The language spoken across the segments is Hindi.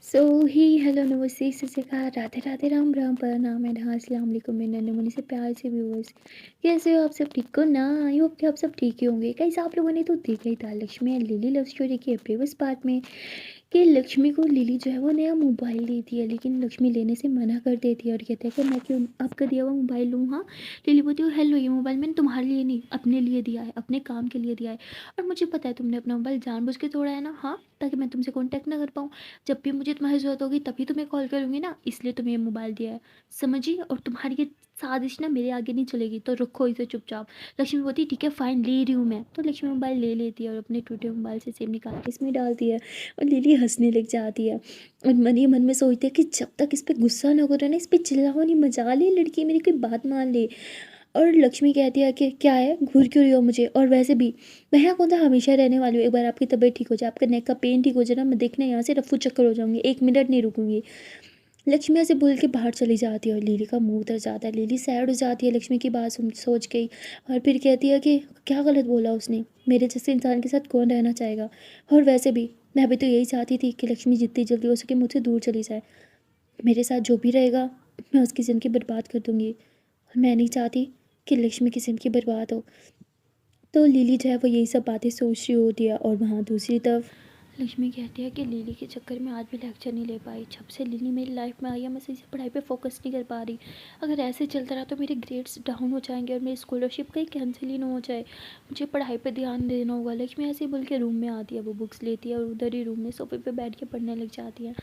सो ही हेलो नमस्ते सत श्री अकाल राधे राधे राम राम प्रणाम एंड हाँ अस्सलाम वालेकुम मेरे नन्हे मुन्नी से प्यार से व्यूअर्स। कैसे हो आप सब? ठीक हो ना? आई होप कि आप सब ठीक ही होंगे। गाइस आप लोगों ने तो देखा ही था Lakshmi and lily love story के प्रीवियस पार्ट में कि लक्ष्मी को लिली जो है वो नया मोबाइल देती है, लेकिन लक्ष्मी लेने से मना कर देती है और कहते हैं कि मैं क्यों आपका दिया हुआ मोबाइल लूँ। हाँ, लिली बोलती है हेलो ये मोबाइल मैंने तुम्हारे लिए नहीं अपने लिए दिया है, अपने काम के लिए दिया है। और मुझे पता है तुमने अपना मोबाइल जानबूझ के तोड़ा है ना, हाँ, ताकि मैं तुमसे कॉन्टैक्ट ना कर पाऊँ। जब भी मुझे तुम्हारी ज़रूरत होगी तभी तुम्हें कॉल करूँगी ना, इसलिए तुम्हें ये मोबाइल दिया है, समझी? और तुम्हारी ये साजिश ना मेरे आगे नहीं चलेगी, तो रखो इसे चुपचाप। लक्ष्मी बोलती है ठीक है फ़ाइन ले रही हूँ मैं। तो लक्ष्मी मोबाइल ले लेती है और अपने टूटे मोबाइल से सिम निकाल के इसमें डालती है और लिली हंसने लग जाती है और मन ही मन में सोचती है कि जब तक इस पर गुस्सा ना करो ना, इस पर चिल्लाओ नहीं, मजा ले, लड़की मेरी कोई बात मान ले। और लक्ष्मी कहती है कि क्या है, घूर क्यों रही हो मुझे? और वैसे भी मैं यहाँ कौन सा हमेशा रहने वाली हूँ। एक बार आपकी तबीयत ठीक हो जाए, आपका नेक का पेन ठीक हो जाए ना, मैं देखने यहाँ से रफू चक्कर हो जाऊंगी, 1 मिनट नहीं रुकूंगी। लक्ष्मी ऐसे बोल के बाहर चली जाती है और लिली का मुंह उतर जाता है। लिली सैड हो जाती है लक्ष्मी की बात सुन सोच गई और फिर कहती है कि क्या गलत बोला उसने, मेरे जैसे इंसान के साथ कौन रहना चाहेगा। और वैसे भी मैं भी तो यही चाहती थी कि लक्ष्मी जितनी जल्दी हो सके मुझसे दूर चली जाए। मेरे साथ जो भी रहेगा मैं उसकी ज़िंदगी बर्बाद कर दूंगी और मैं नहीं चाहती कि लक्ष्मी की ज़िंदगी बर्बाद हो। तो लिली जो है वो यही सब बातें सोच रही होती है और वहाँ दूसरी तरफ लक्ष्मी कहती है कि लिली के चक्कर में आज भी लेक्चर नहीं ले पाई। जब से लिली मेरी लाइफ में आई है मैं सही से पढ़ाई पे फोकस नहीं कर पा रही। अगर ऐसे चलता रहा तो मेरे ग्रेड्स डाउन हो जाएंगे और मेरी स्कॉलरशिप कहीं कैंसिल ही ना हो जाए। मुझे पढ़ाई पे ध्यान देना होगा। लक्ष्मी ऐसे ही बोल के रूम में आती है, वो बुक्स लेती है और उधर ही रूम में सोफे पे बैठ के पढ़ने लग जाती है।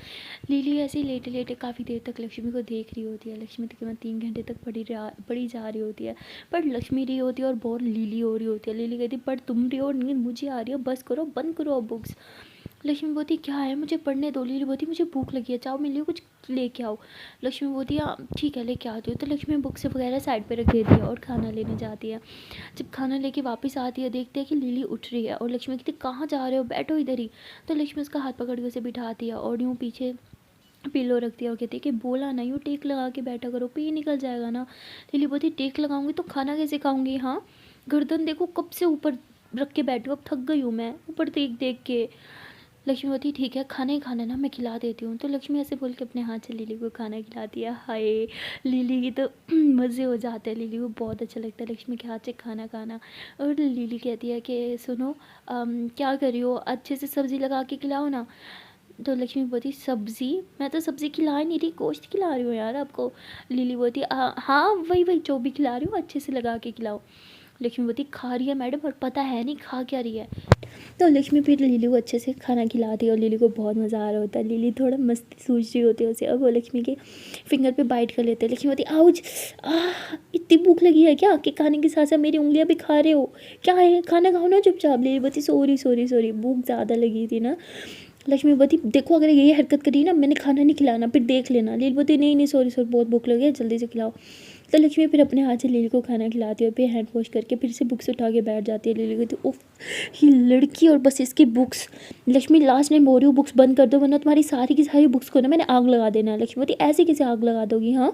लिली ऐसे ही लेटे लेटे काफ़ी देर तक लक्ष्मी को देख रही होती है। लक्ष्मी तकरीबन 3 घंटे तक पढ़ी जा रही होती है, पर लक्ष्मी रही होती है और बोर लिली हो रही होती है। लिली कहती है पर तुम रही हो और नींद मुझे आ रही हो, बस करो, बंद करो अब बुक्स। लक्ष्मी बोलती क्या है, मुझे पढ़ने दो। लिली बोलती मुझे भूख लगी है, चाहो मेरे लिए कुछ लेके आओ। लक्ष्मी बोलती हाँ ठीक है लेके आती हूँ। तो लक्ष्मी बुक्स वगैरह साइड पे रख देती है और खाना लेने जाती है। जब खाना लेके वापस आती है देखते हैं कि लिली उठ रही है और लक्ष्मी कहती कहाँ जा रहे हो, बैठो इधर ही। तो लक्ष्मी उसका हाथ पकड़ के उसे बिठाती है और यूँ पीछे पिलो रखती है और कहती है कि बोला ना यूँ टेक लगा के बैठा करो, पी निकल जाएगा ना। लिली बोलती टेक लगाऊंगी तो खाना कैसे खाऊंगी? हाँ, गर्दन देखो कब से ऊपर रख के बैठी हूँ, अब थक गई हूँ मैं ऊपर देख देख के। लक्ष्मी बोलती ठीक है खाना ही खाना ना, मैं खिला देती हूँ। तो लक्ष्मी ऐसे बोल के अपने हाथ से लिली को खाना खिलाती है। हाय, लिली की तो मज़े हो जाते हैं, लिली को बहुत अच्छा लगता है लक्ष्मी के हाथ से खाना खाना। और लिली कहती है कि सुनो क्या कर रही हो, अच्छे से सब्ज़ी लगा के खिलाओ ना। तो लक्ष्मी बोलती सब्ज़ी, मैं तो सब्ज़ी खिला नहीं रही, गोश्त खिला रही हूँ यार आपको। लिली बोलती हाँ वही वही जो भी खिला रही हूँ अच्छे से लगा के खिलाओ। लक्ष्मी बोलती खा रही है मैडम और पता है नहीं खा क्या रही है। तो लक्ष्मी फिर लिली को अच्छे से खाना खिलाती है और लिली को बहुत मज़ा आ रहा होता है। लिली थोड़ा मस्ती सूझ रही होती है उसे और वो लक्ष्मी के फिंगर पे बाइट कर लेते हैं। लक्ष्मी बोलती आउच, इतनी भूख लगी है क्या कि खाने के साथ साथ मेरी उंगलियां भी खा रहे हो? क्या है, खाना खाओ ना चुपचाप। लिली बोलती सॉरी सॉरी सॉरी, भूख ज़्यादा लगी थी ना। लक्ष्मी बोलती देखो अगर यही हरकत करी ना मैंने खाना नहीं खिलाना, फिर देख लेना। लिली बोलती नहीं नहीं सॉरी सॉरी, बहुत भूख लगी है, जल्दी से खिलाओ। तो लक्ष्मी फिर अपने हाथ से लिली को खाना खिलाती है और फिर हैंड वॉश करके फिर से बुक्स उठा के बैठ जाती है। लिली कहती उफ ये लड़की और बस इसकी बुक्स। लक्ष्मी लास्ट टाइम बोल रही हूँ बुक्स बंद कर दो वरना तुम्हारी सारी की सारी बुक्स को ना मैंने आग लगा देना है। लक्ष्मी बोलती ऐसे कैसे आग लगा दोगी, हाँ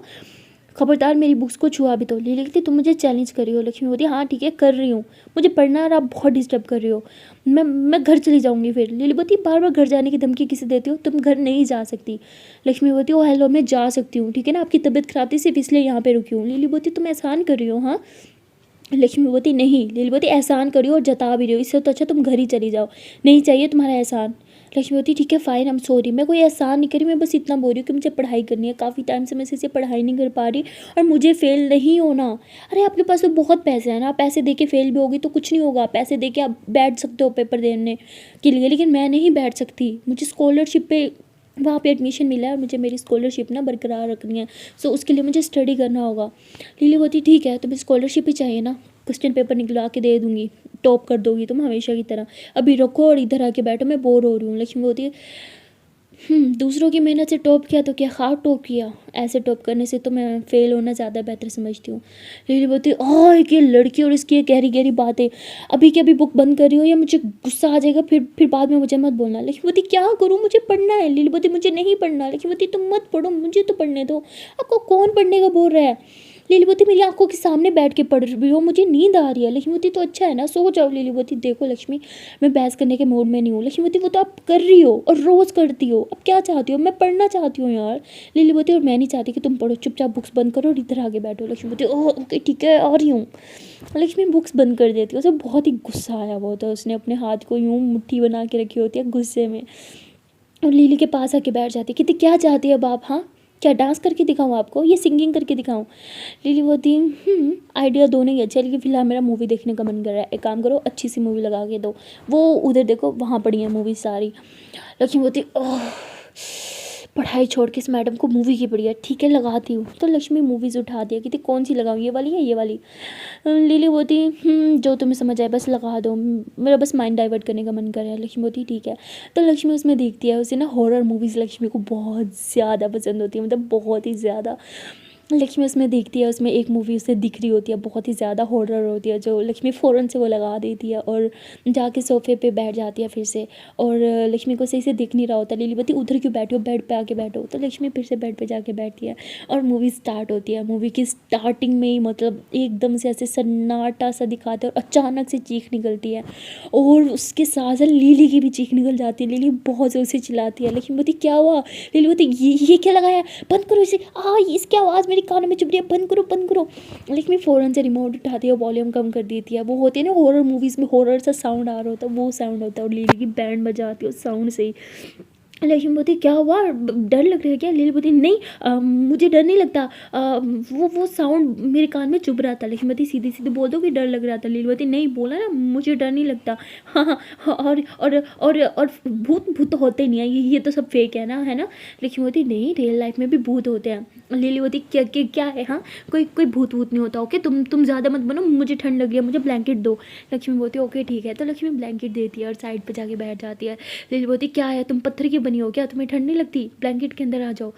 खबरदार मेरी बुक्स को छुआ भी तो। लिली कहती तुम मुझे चैलेंज कर रही हो? लक्ष्मी बोलती हाँ ठीक है कर रही हूँ, मुझे पढ़ना है और आप बहुत डिस्टर्ब कर रही हो, मैं घर चली जाऊँगी। फिर लिली बोलती बार बार घर जाने की धमकी किसे देती हो, तुम घर नहीं जा सकती। लक्ष्मी बोलती ओ हेलो मैं जा सकती हूँ, ठीक है ना, आपकी तबीयत खराब थी सिर्फ इसलिए यहाँ पे रुकी हूँ। लिली बोलती तुम एहसान कर रही हो हाँ। लक्ष्मी बोलती नहीं। लिली बोलती एहसान करियो और जता भी रही हो, इससे तो अच्छा तुम घर ही चली जाओ, नहीं चाहिए तुम्हारा एहसान। लक्ष्मी बोलती ठीक है फ़ाइन, आई एम सॉरी, मैं कोई एहसान नहीं करी, मैं बस इतना बोल रही हूँ कि मुझे पढ़ाई करनी है, काफ़ी टाइम से मैं इसे पढ़ाई नहीं कर पा रही और मुझे फ़ेल नहीं होना। अरे आपके पास तो बहुत पैसे हैं ना, पैसे दे के फ़ेल भी होगी तो कुछ नहीं होगा, पैसे दे के आप बैठ सकते हो पेपर देने के लिए, लेकिन मैं नहीं बैठ सकती, मुझे स्कॉलरशिप पे वहाँ पे एडमिशन मिला है और मुझे मेरी स्कॉलरशिप ना बरकरार रखनी है, सो उसके लिए मुझे स्टडी करना होगा। लिली बोलती ठीक है तुम्हें स्कॉलरशिप ही चाहिए ना, क्वेश्चन पेपर निकलवा के दे दूँगी, टॉप कर दोगी तुम हमेशा की तरह, अभी रखो और इधर आके बैठो, मैं बोर हो रही हूँ। लक्ष्मी बोलती है दूसरों की मेहनत से टॉप किया तो क्या खाक टॉप किया, ऐसे टॉप करने से तो मैं फ़ेल होना ज़्यादा बेहतर समझती हूँ। लिली बोलती ओह ये लड़की और इसकी ये गहरी गहरी बातें, अभी के अभी बुक बंद कर रही हो या मुझे गुस्सा आ जाएगा, फिर बाद में मुझे मत बोलना। लक्ष्मी बोलती क्या करूँ, मुझे पढ़ना है। लिली बोलती मुझे नहीं पढ़ना। लक्ष्मी बोलती तुम मत पढ़ो, मुझे तो पढ़ने दो, आपको कौन पढ़ने का बोल रहा है? लीलावती मेरी आंखों के सामने बैठ के पढ़ रही हो, मुझे नींद आ रही है। लक्ष्मीवती तो अच्छा है ना, सो जाओ। लीलावती देखो लक्ष्मी, मैं बहस करने के मूड में नहीं हूँ। लक्ष्मीवती वो तो आप कर रही हो और रोज़ करती हो, अब क्या चाहती हो? मैं पढ़ना चाहती हूँ यार। लीलावती और मैं नहीं चाहती कि तुम पढ़ो, चुपचाप बुक्स बंद करो और इधर आगे बैठो। लक्ष्मीवती ओह ओके ठीक है आ रही हूँ। लक्ष्मी बुक्स बंद कर देती है। उसे बहुत ही गुस्सा आया हुआ होता है, उसने अपने हाथ को यूँ मुट्ठी बना के रखी होती है गुस्से में, और लिली के पास आके बैठ जाती है। कहती क्या चाहती है अब आप? हाँ, क्या डांस करके दिखाऊँ आपको, ये सिंगिंग करके दिखाऊँ? लिली बोलती आइडिया दोनों ही अच्छे है, लेकिन फिलहाल मेरा मूवी देखने का मन कर रहा है। एक काम करो, अच्छी सी मूवी लगा के दो, वो उधर देखो वहाँ पड़ी है मूवी सारी। लक्ष्मी बोलती ओह, पढ़ाई छोड़ के इस मैडम को मूवी की पड़ी है, ठीक है लगाती हूँ। तो लक्ष्मी मूवीज़ उठा दिया, कहती कौन सी लगाऊँ, ये वाली है ये वाली? लिली बोलती जो तुम्हें समझ आए बस लगा दो, मेरा बस माइंड डाइवर्ट करने का मन कर रहा है। लक्ष्मी बोलती ठीक है। तो लक्ष्मी उसमें देखती है, उसे ना हॉरर मूवीज़ लक्ष्मी को बहुत ज़्यादा पसंद होती है, मतलब बहुत ही ज़्यादा। लक्ष्मी उसमें देखती है, उसमें एक मूवी उसे दिख रही होती है, बहुत ही ज़्यादा हॉरर होती है, जो लक्ष्मी फ़ौरन से वो लगा देती है और जाके सोफ़े पे बैठ जाती है फिर से। और लक्ष्मी को सही से दिख नहीं रहा होता। लिली बोलती उधर क्यों बैठी हो, बेड पे आके बैठो। तो लक्ष्मी फिर से बेड पे जाके बैठती है और मूवी स्टार्ट होती है। मूवी की स्टार्टिंग में ही मतलब एकदम से ऐसे सन्नाटा सा दिखाते हैं और अचानक से चीख निकलती है, और उसके साथ साथ लिली की भी चीख निकल जाती है। लिली बहुत ज़ोर से चिल्लाती है। लक्ष्मी बोलती क्या हुआ? लिली बोलती ये क्या लगाया, बंद करो इसे, इसकी आवाज़ मेरे कानों में चुभ रही है, बंद करो बंद करो। लक्ष्मी फ़ौरन से रिमोट उठाती है, वॉल्यूम कम कर देती है। वो होती है ना हॉरर मूवीज़ में हॉरर सा साउंड आ रहा होता है, वो साउंड होता है, और लिली की बैंड बजाती है उस साउंड से ही। लक्ष्मी बोलती क्या हुआ, डर लग रहा है क्या? लिली बोलती नहीं मुझे डर नहीं लगता, वो साउंड मेरे कान में चुभ रहा था। लक्ष्मी बोलती सीधी सीधी बोल दो कि डर लग रहा था। लिली बोलती नहीं बोला ना मुझे डर नहीं लगता। हाँ हाँ और भूत भूत तो होते नहीं है, ये तो सब फेक है ना? लक्ष्मी बोलती नहीं रियल लाइफ में भी भूत होते हैं। लिली बोलती क्या है? हाँ कोई भूत भूत नहीं होता। ओके तुम ज़्यादा मत बनो, मुझे ठंड लग रही है, मुझे ब्लैंकेट दो। लक्ष्मी बोलती ओके ठीक है। तो लक्ष्मी ब्लैंकेट देती है और साइड पर जाके बैठ जाती है। लिली बोलती क्या है, तुम पत्थर की बनी हो क्या, तुम्हें ठंड नहीं लगती, ब्लैंकेट के अंदर आ जाओ।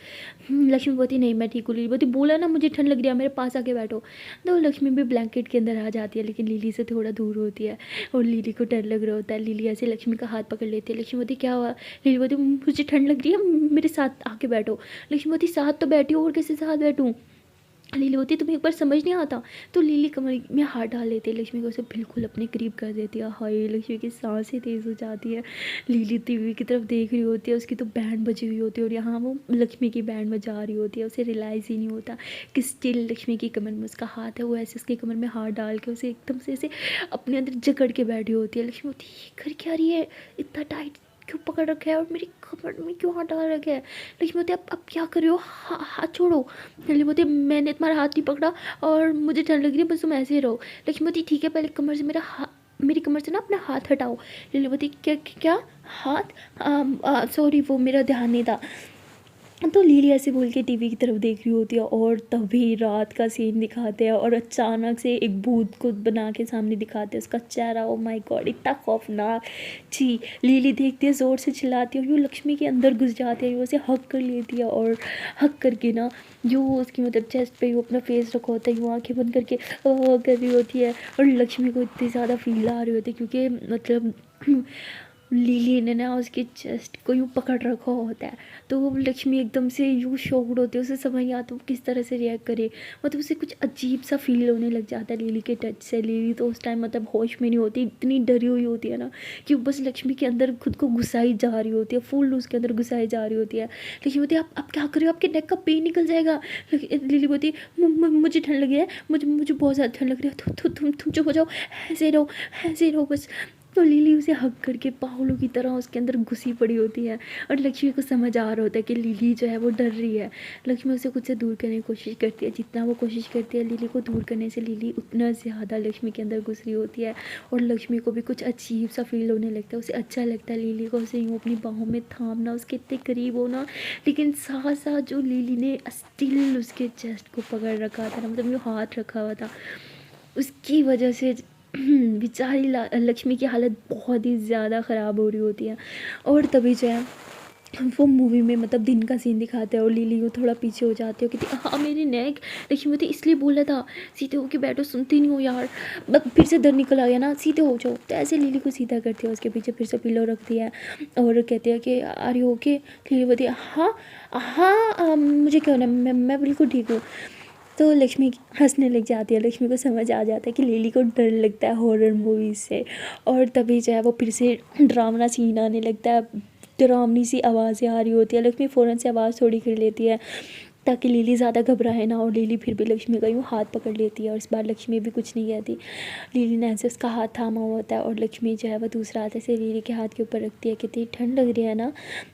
लक्ष्मी बोलती नहीं मैं ठीक हूँ। लिली बोलती बोला ना मुझे ठंड लग रही है, मेरे पास आके बैठो। तो लक्ष्मी भी ब्लैंकेट के अंदर आ जाती है, लेकिन लिली से थोड़ा दूर होती है और लिली को डर लग रहा होता है। लिली ऐसे लक्ष्मी का हाथ पकड़ लेती है। लक्ष्मी बोलती क्या हुआ? लिली बोलती मुझे ठंड लग रही है, मेरे साथ आके बैठो। लक्ष्मी बोलती साथ तो बैठी हो और किसी साथ बैठूँ? लिली होती तुम्हें एक बार समझ नहीं आता। तो लिली कमर में हाथ डाल लेती है, लक्ष्मी को उसे बिल्कुल अपने करीब कर देती है। हाय लक्ष्मी की सांसें तेज़ हो जाती है। लिली टीवी की तरफ देख रही होती है, उसकी तो बैंड बजी हुई होती है और यहाँ वो लक्ष्मी की बैंड बजा रही होती है। उसे रियलाइज़ ही नहीं होता कि स्टिल लक्ष्मी की कमर में उसका हाथ है, वो ऐसे उसकी कमर में हाथ डाल के उसे एकदम से ऐसे अपने अंदर जकड़ के बैठी होती है। लक्ष्मी होती है कर क्या रही है, इतना टाइट क्यों पकड़ रखा है और मेरी कमर में क्यों हाथ डाल रखा है? लक्ष्मी बोलती अब क्या कर रही हो, हाथ छोड़ो। लिली बोलती मैंने तुम्हारा हाथ नहीं पकड़ा और मुझे ठंड लग रही है, बस तुम ऐसे ही रहो। लक्ष्मी बोलती ठीक है पहले कमर से मेरी कमर से ना अपना हाथ हटाओ। लिली बोलती क्या हाथ? सॉरी वो मेरा ध्यान नहीं था। तो लिली ऐसे बोल के टीवी की तरफ देख रही होती है और तभी रात का सीन दिखाते हैं और अचानक से एक भूत को बना के सामने दिखाते हैं, उसका चेहरा। ओ माय गॉड इतना खौफनाक। छी। लिली देखती है, ज़ोर से चिल्लाती है और यूँ लक्ष्मी के अंदर घुस जाती है, यूँ उसे हक कर लेती है और हक करके ना यूँ उसकी मतलब चेस्ट पे यूँ अपना फेस रखा होता है, यूँ आँखें बंद करके कर रही होती है। और लक्ष्मी को इतनी ज़्यादा फील आ रही होती है क्योंकि मतलब लिली ने ना उसके चेस्ट को यूँ पकड़ रखा होता है। तो लक्ष्मी एकदम से यूँ शॉक्ड होती है, उसे समझ नहीं आता वो किस तरह से रिएक्ट करे। मतलब उसे कुछ अजीब सा फील होने लग जाता है लिली के टच से। लिली तो उस टाइम मतलब होश में नहीं होती, इतनी डरी हुई होती है ना कि बस लक्ष्मी के अंदर खुद को घुसाई जा रही होती है, फुल उसके अंदर घुसाई जा रही होती है। लक्ष्मी बोलती है आप क्या कर रहे हो, आपके नेक का पेन निकल जाएगा। लिली बोलती मुझे ठंड लगी है, मुझे बहुत ज़्यादा ठंड लग रही है, तुम चुप हो जाओ, ऐसे ही रहो बस। तो लिली उसे हग करके पागलों की तरह उसके अंदर घुसी पड़ी होती है और लक्ष्मी को समझ आ रहा होता है कि लिली जो है वो डर रही है। लक्ष्मी उसे खुद से दूर करने की कोशिश करती है, जितना वो कोशिश करती है लिली को दूर करने से लिली उतना ज़्यादा लक्ष्मी के अंदर घुस रही होती है और लक्ष्मी को भी कुछ अजीब सा फील होने लगता है। उसे अच्छा लगता है लिली को उसे यूँ अपनी बाहों में थामना, उसके इतने करीब होना, लेकिन साथ साथ जो लिली ने स्टिल उसके चेस्ट को पकड़ रखा था ना, मतलब यूँ हाथ रखा हुआ था, उसकी वजह से बेचारी लक्ष्मी की हालत बहुत ही ज़्यादा ख़राब हो रही होती है। और तभी जो है वो मूवी में मतलब दिन का सीन दिखाते हैं और लिली वो थोड़ा पीछे हो जाती है, कहती हाँ मेरी नेक। लक्ष्मी बोलती इसलिए बोला था सीधे होके बैठो, सुनती नहीं हो यार, फिर से डर निकल आ गया ना, सीधे हो जाओ। तो ऐसे लिली को सीधा करती है, उसके पीछे फिर से पिलो रखती है और कहती है कि आर यू ओके? लिली बोलती है हाँ हाँ मुझे क्या होना, मैं बिल्कुल ठीक हूँ। तो लक्ष्मी हँसने लग जाती है। लक्ष्मी को समझ आ जाता है कि लिली को डर लगता है हॉरर मूवीज़ से। और तभी जो है वो फिर से डरावना सीन आने लगता है, डरावनी सी आवाज़ें आ रही होती है। लक्ष्मी फ़ौरन से आवाज़ थोड़ी कर लेती है ताकि लिली ज़्यादा घबराए ना, और लिली फिर भी लक्ष्मी का यूँ हाथ पकड़ लेती है और इस बार लक्ष्मी भी कुछ नहीं कहती। लिली ने ऐसे उसका हाथ थामा हुआ होता है और लक्ष्मी जो है वो दूसरा हाथ ऐसे लिली के हाथ के ऊपर रखती है। कहती है ठंड लग रही है ना?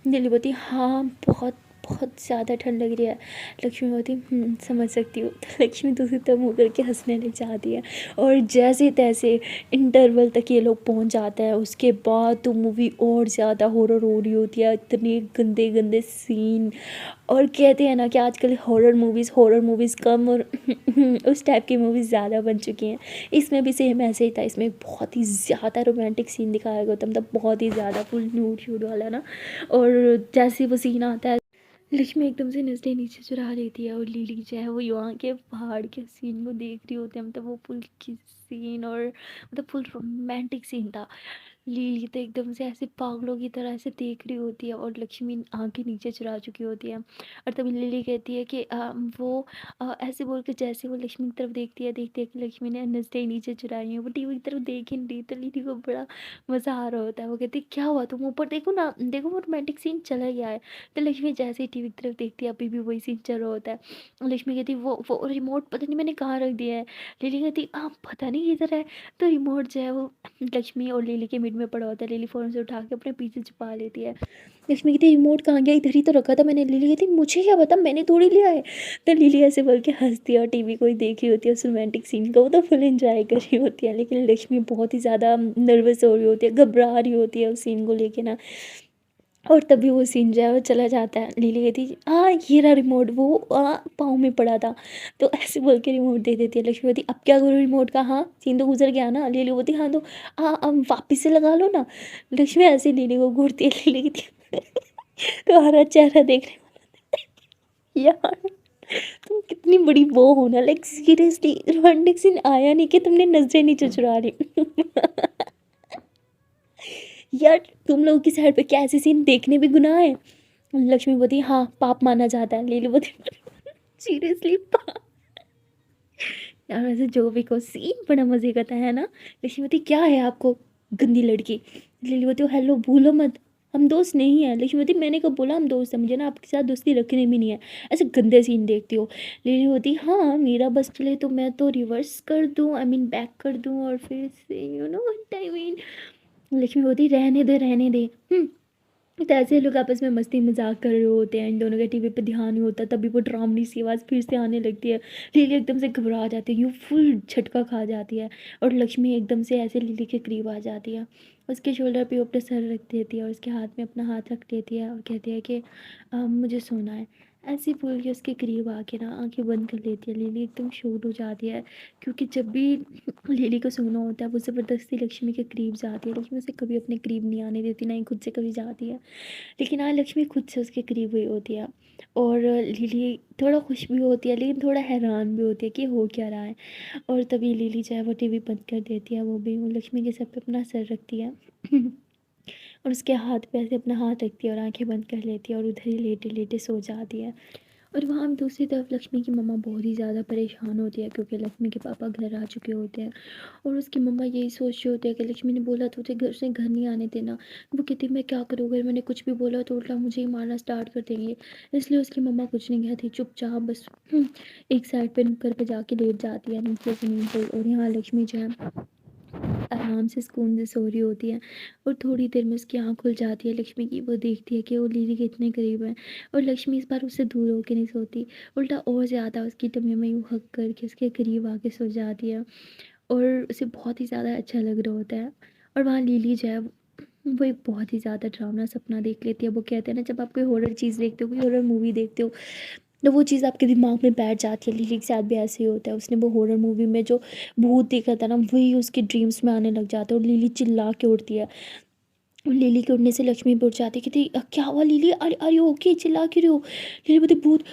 लिली बोलती हाँ बहुत बहुत ज़्यादा ठंड लग रही है। लक्ष्मी बोलती समझ सकती हूँ। तो लक्ष्मी दूसरी तरफ मुँह करके हंसने लग जाती है। और जैसे तैसे इंटरवल तक ये लोग पहुँच जाते हैं। उसके बाद तो मूवी और ज़्यादा हॉरर हो रही होती है, इतने गंदे गंदे सीन। और कहते हैं ना कि आजकल हॉरर मूवीज़ कम और उस टाइप की मूवीज़ ज़्यादा बन चुकी हैं। इसमें भी सेम ऐसे ही था। इसमें बहुत ही ज़्यादा रोमांटिक सीन दिखाया गया था, मतलब बहुत ही ज़्यादा फुल न्यूड शूड वाला ना। और जैसे वो सीन आता है लक्ष्मी एकदम से नजरें नीचे चुरा लेती है और लिली जो है वो यहाँ के पहाड़ के सीन को देख रही होती है। मतलब वो फुल किस सीन और मतलब फुल रोमांटिक सीन था। लिली तो एकदम से ऐसे पागलों की तरह ऐसे देख रही होती है और लक्ष्मी आंखें नीचे चुरा चुकी होती है। और तभी लिली कहती है कि वो ऐसे बोल के जैसे वो लक्ष्मी की तरफ देखती है कि लक्ष्मी ने नजरें नीचे चुराई हैं, वो टीवी की तरफ देख ही नहीं रही। तो लिली को बड़ा मज़ा आ रहा होता है। वो कहती है क्या हुआ, तुम ऊपर देखो ना, देखो वो रोमांटिक सीन चला गया है। तो लक्ष्मी जैसे ही टीवी की तरफ देखती है अभी भी वही सीन चल रहा होता है। लक्ष्मी कहती है वो रिमोट पता नहीं मैंने कहाँ रख दिया है। लिली कहती पता नहीं किधर है। तो रिमोट जो है वो लक्ष्मी और लिली के मिड में पड़ा होता है। लिली फ़ौरन से उठा के अपने पीछे छुपा लेती है। लक्ष्मी कहती है रिमोट कहाँ गया, इधर ही तो रखा था मैंने। लिली कहती मुझे क्या पता, मैंने थोड़ी लिया है। तो लिली ऐसे बोल के हंसती है और टीवी को ही देख रही होती है उस रोमांटिक सीन को। वो तो फुल एंजॉय कर रही होती है, लेकिन लक्ष्मी बहुत ही ज़्यादा नर्वस हो रही होती है, घबरा रही होती है उस सीन को लेके ना। और तभी वो सीन जो है वो चला जाता है। लिली कहती ये रहा रिमोट, वो पाँव में पड़ा था। तो ऐसे बोल के रिमोट दे देती है। लक्ष्मी बोलती अब क्या करूँ रिमोट का, हाँ सीन तो गुजर गया ना। लिली बोलती हाँ तो अब वापस से लगा लो ना। लक्ष्मी ऐसे लिली को घूरती है। लिली कहती तुम्हारा चेहरा देख रहे यार, तुम कितनी बड़ी वो हो ना, लाइक सीरियसली रोमांटिक सीन आया नहीं कि तुमने नजरें नीचे चुरा ली। यार तुम लोगों की साइड पे क्या ऐसे सीन देखने भी गुनाह है? लक्ष्मी बोलती हाँ पाप माना जाता है। लीली बोलती सीरियसली पाप? यार वैसे जो भी को सीन बड़ा मजे का था है ना। लक्ष्मी बोलती क्या है आपको गंदी लड़की। लिली बोलती हेलो भूलो मत, हम दोस्त नहीं हैं। लक्ष्मी बोलती मैंने कब बोला हम दोस्त हैं, मुझे ना आपके साथ दोस्ती रखनी भी नहीं है, ऐसे गंदे सीन देखती हो। लिली बोलती हाँ मेरा बस चले तो मैं तो रिवर्स कर दूँ, आई मीन बैक कर दूँ और फिर से you know what I mean. Lakshmi बोलती रहने दे रहने दे। तो ऐसे लोग आपस में मस्ती मजाक कर रहे होते हैं, इन दोनों का टीवी पे ध्यान नहीं होता, तभी वो डरावनी सी आवाज़ फिर से आने लगती है। लिली एकदम से घबरा जाती है, यूँ फुल झटका खा जाती है। और लक्ष्मी एकदम से ऐसे लिली के करीब आ जाती है, उसके शोल्डर पे अपना सर रख देती है और उसके हाथ में अपना हाथ रख देती है और कहती है कि मुझे सोना है। ऐसे ही बोल के उसके करीब आके ना आंखें बंद कर लेती है। लिली एकदम शॉक्ड हो जाती है, क्योंकि जब भी लिली को सोना होता है वो ज़बरदस्ती लक्ष्मी के करीब जाती है। लक्ष्मी उसे कभी अपने करीब नहीं आने देती, ना ही खुद से कभी जाती है। लेकिन आज लक्ष्मी खुद से उसके करीब हुई होती है। और लिली थोड़ा खुश भी होती है लेकिन थोड़ा हैरान भी होती है कि हो क्या रहा है। और तभी लिली जो है वो टीवी बंद कर देती है, वो लक्ष्मी के सर पे अपना सर रखती है। और उसके हाथ पे ऐसे अपना हाथ रखती है और आंखें बंद कर लेती है और उधर ही लेटे लेटे सो जाती है। और वहाँ दूसरी तरफ लक्ष्मी की मम्मा बहुत ही ज़्यादा परेशान होती है, क्योंकि लक्ष्मी के पापा घर आ चुके होते हैं। और उसकी मम्मा यही सोच रही होती है कि लक्ष्मी ने बोला तो उसे घर से घर नहीं आने देना। वो कहती मैं क्या करूँ, अगर मैंने कुछ भी बोला तो उल्टा मुझे ही मारना स्टार्ट कर देंगे। इसलिए उसकी मम्मा कुछ नहीं कहती, चुपचाप बस एक साइड पे नुक्कड़ पे जाके लेट जाती है नीचे ज़मीन पर। और यहाँ लक्ष्मी जो है आराम से सुकून से सो रही होती है। और थोड़ी देर में उसकी आँख खुल जाती है लक्ष्मी की। वो देखती है कि वो लिली के इतने करीब है और लक्ष्मी इस बार उससे दूर होकर नहीं सोती, उल्टा और ज़्यादा उसकी टमी में यूँ हक करके उसके करीब आके सो जाती है। और उसे बहुत ही ज़्यादा अच्छा लग रहा होता है। और वहाँ लिली जो है वो एक बहुत ही ज़्यादा डरावना सपना देख लेती है। वो कहते हैं ना जब आप कोई हॉरर चीज़ देखते हो, कोई हॉरर मूवी देखते हो, तो वो चीज़ आपके दिमाग में बैठ जाती है। लिली के साथ भी ऐसे ही होता है। उसने वो हॉरर मूवी में जो भूत देखा था ना, वही उसके ड्रीम्स में आने लग जाता है और लिली चिल्ला के उठती है। लिली के उड़ने से लक्ष्मी बुझ जाती, कहती क्या हुआ लिली, अरे अरे ओके, चिल्ला क्यों रहे हो? लिली बोलती भूत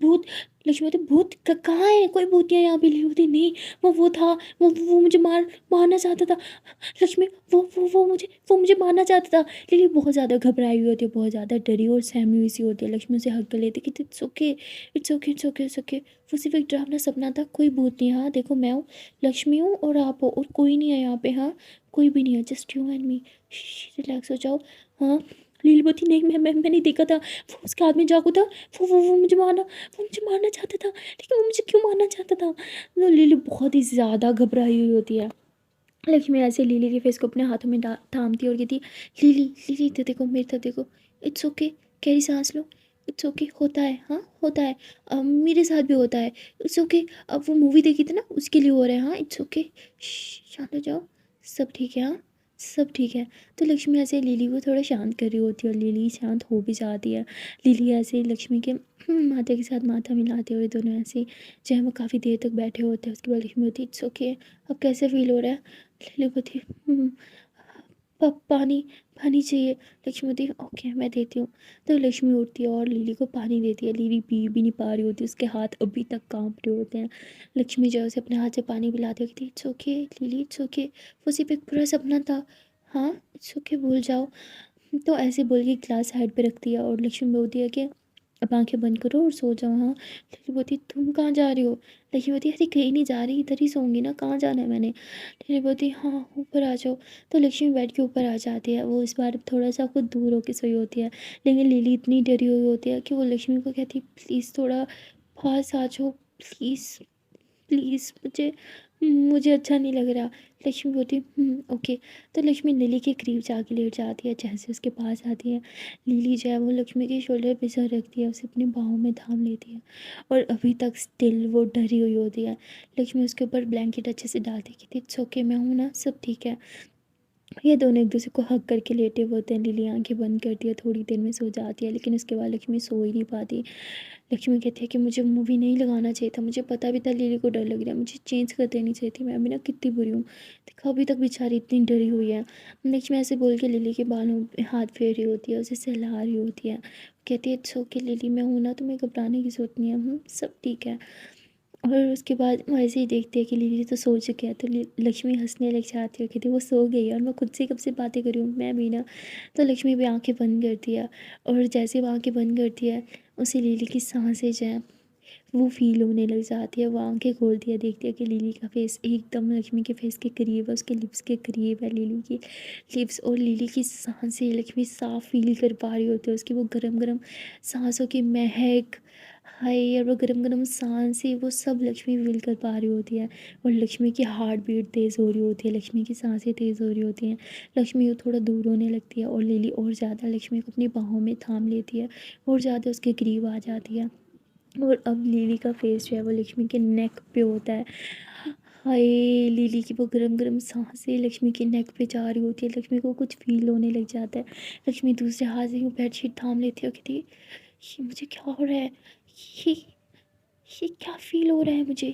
भूत। लक्ष्मी बोलती भूत कहाँ है, कोई भूत नहीं है यहाँ पे। लिली बोलती नहीं, वो था, वो मुझे मारना चाहता था। लक्ष्मी वो मुझे मारना चाहता था। लिली बहुत ज़्यादा घबराई हुई होती है, बहुत ज़्यादा डरी और सहमी हुई सी होती है। लक्ष्मी उसे हक कर लेती कि it's okay, it's okay, it's okay, it's okay, वो सिर्फ एक डरावना सपना था, कोई भूत नहीं है। हाँ देखो, मैं हूँ, लक्ष्मी हूँ और आप हो, और कोई नहीं है यहाँ पे। हाँ कोई भी नहीं है, just you and me, relax हो जाओ। हाँ लिली बोलती नहीं, मैंने देखा था, वो उसके हाथ में चाकू था, वो मुझे मारना चाहता था, लेकिन वो मुझे क्यों मारना चाहता था? तो लिली बहुत ही ज़्यादा घबराई हुई होती है। लक्ष्मी ऐसे लिली के फेस को अपने हाथों में थामती है और कहती लिली, लिली तो देखो, मेरी तरफ देखो, इट्स ओके, गहरी सांस लो, इट्स ओके, होता है, हाँ होता है, मेरे साथ भी होता है, इट्स ओके। अब वो मूवी देखी थी ना, उसके लिए हो रहा है, हाँ इट्स ओके, शांत हो जाओ, सब ठीक है, हाँ सब ठीक है। तो लक्ष्मी ऐसे लिली को थोड़ा शांत कर रही होती है और लिली शांत हो भी जाती है। लिली ऐसे लक्ष्मी के माथा के साथ माथा मिलाते हुए दोनों ऐसे जो है वो काफ़ी देर तक बैठे होते हैं। उसके बाद लक्ष्मी होती है इट्स ओके, अब कैसे फील हो रहा है? लिली बोलती पानी, पानी चाहिए। लक्ष्मी बोलती ओके मैं देती हूँ। तो लक्ष्मी उठती है और लिली को पानी देती है। लिली पी भी नहीं पा रही होती, उसके हाथ अभी तक कांप रहे होते हैं। लक्ष्मी जो है उसे अपने हाथ से पानी पिलाती है, कहती it's okay lily, it's okay, वो सिर्फ एक बुरा सपना था, हाँ इट्स ओके, भूल जाओ। तो ऐसे बोल के ग्लास साइड पे रखती है और लक्ष्मी बोलती है कि अब आंखें बंद करो और सो जाओ। हाँ लिली बोलती तुम कहाँ जा रही हो? लक्ष्मी बोलती अरे कहीं नहीं जा रही, इधर ही सोऊंगी ना, कहाँ जाना है मैंने? लिली बोलती हाँ ऊपर आ जाओ। तो लक्ष्मी बेड के ऊपर आ जाती है। वो इस बार थोड़ा सा खुद दूर होकर सोई होती है, लेकिन लिली इतनी डरी हुई होती है कि वो लक्ष्मी को कहती प्लीज़ थोड़ा पास आ जाओ, प्लीज़ प्लीज़, मुझे अच्छा नहीं लग रहा। लक्ष्मी बोलती ओके। तो लक्ष्मी लिली के करीब जाके लेट जाती है, जैसे उसके पास आती है लिली जो है वो लक्ष्मी के शोल्डर पे सर रखती है, उसे अपनी बाहों में थाम लेती है और अभी तक स्टिल वो डरी हुई होती है। लक्ष्मी उसके ऊपर ब्लैंकेट अच्छे से डालती है कि इट्स ओके, मैं हूँ ना, सब ठीक है। ये दोनों एक दूसरे को हग करके लेटे हुए होते हैं। लिली आंखें बंद करती है, थोड़ी देर में सो जाती है, लेकिन उसके बाद लक्ष्मी सो ही नहीं पाती। लक्ष्मी कहती है कि मुझे मूवी नहीं लगाना चाहिए था, मुझे पता भी था लिली को डर लग रहा है, मुझे चेंज कर देनी चाहिए थी, मैं अभी ना कितनी बुरी हूँ। देखो अभी तक बेचारी इतनी डरी हुई है। लक्ष्मी ऐसे बोल के लिली के बालों पे हाथ फेर रही होती है, उसे सहला रही होती है, कहती है इट्स ओके लिली, मैं हूँ ना, तुम्हें घबराने की जरूरत नहीं है, सब ठीक है। और उसके बाद वो ऐसे ही देखती है कि लिली तो सो चुकी है, तो लक्ष्मी हंसने लग जाती है, कहती है वो सो गई है और मैं खुद से कब से बातें कर रही हूँ, मैं भी ना। तो लक्ष्मी भी आंखें बंद करती है और जैसे वो आंखें बंद करती है उसे लिली की सांसें जो हैं वो फील होने लग जाती है। वो आंखें खोलती है, देखती है कि लिली का फेस एकदम लक्ष्मी के फेस के करीब है, उसके लिप्स के करीब है लिली की लिप्स, और लिली की सांसें लक्ष्मी साफ फील कर पा रही होती है, उसकी वो गरम गरम सांसों की महक, हाय, और वो गरम गरम सांसें, वो सब लक्ष्मी फील कर पा रही होती है। और लक्ष्मी की हार्ट बीट तेज़ हो रही होती है, लक्ष्मी की सांसें तेज़ हो रही होती हैं। लक्ष्मी वो थोड़ा दूर होने लगती है और लिली और ज़्यादा लक्ष्मी को अपनी बाहों में थाम लेती है और ज़्यादा उसके करीब आ जाती है। और अब लिली का फेस जो है वो लक्ष्मी के नेक पे होता है। हाय, लिली की वो गरम गरम सांसें लक्ष्मी के नेक पे जा रही होती है, लक्ष्मी को कुछ फील होने लग जाता है। लक्ष्मी दूसरे हाथ से यूँ बेडशीट थाम लेती है और कहती है ये मुझे क्या हो रहा है, ये ये क्या फ़ील हो रहा है मुझे,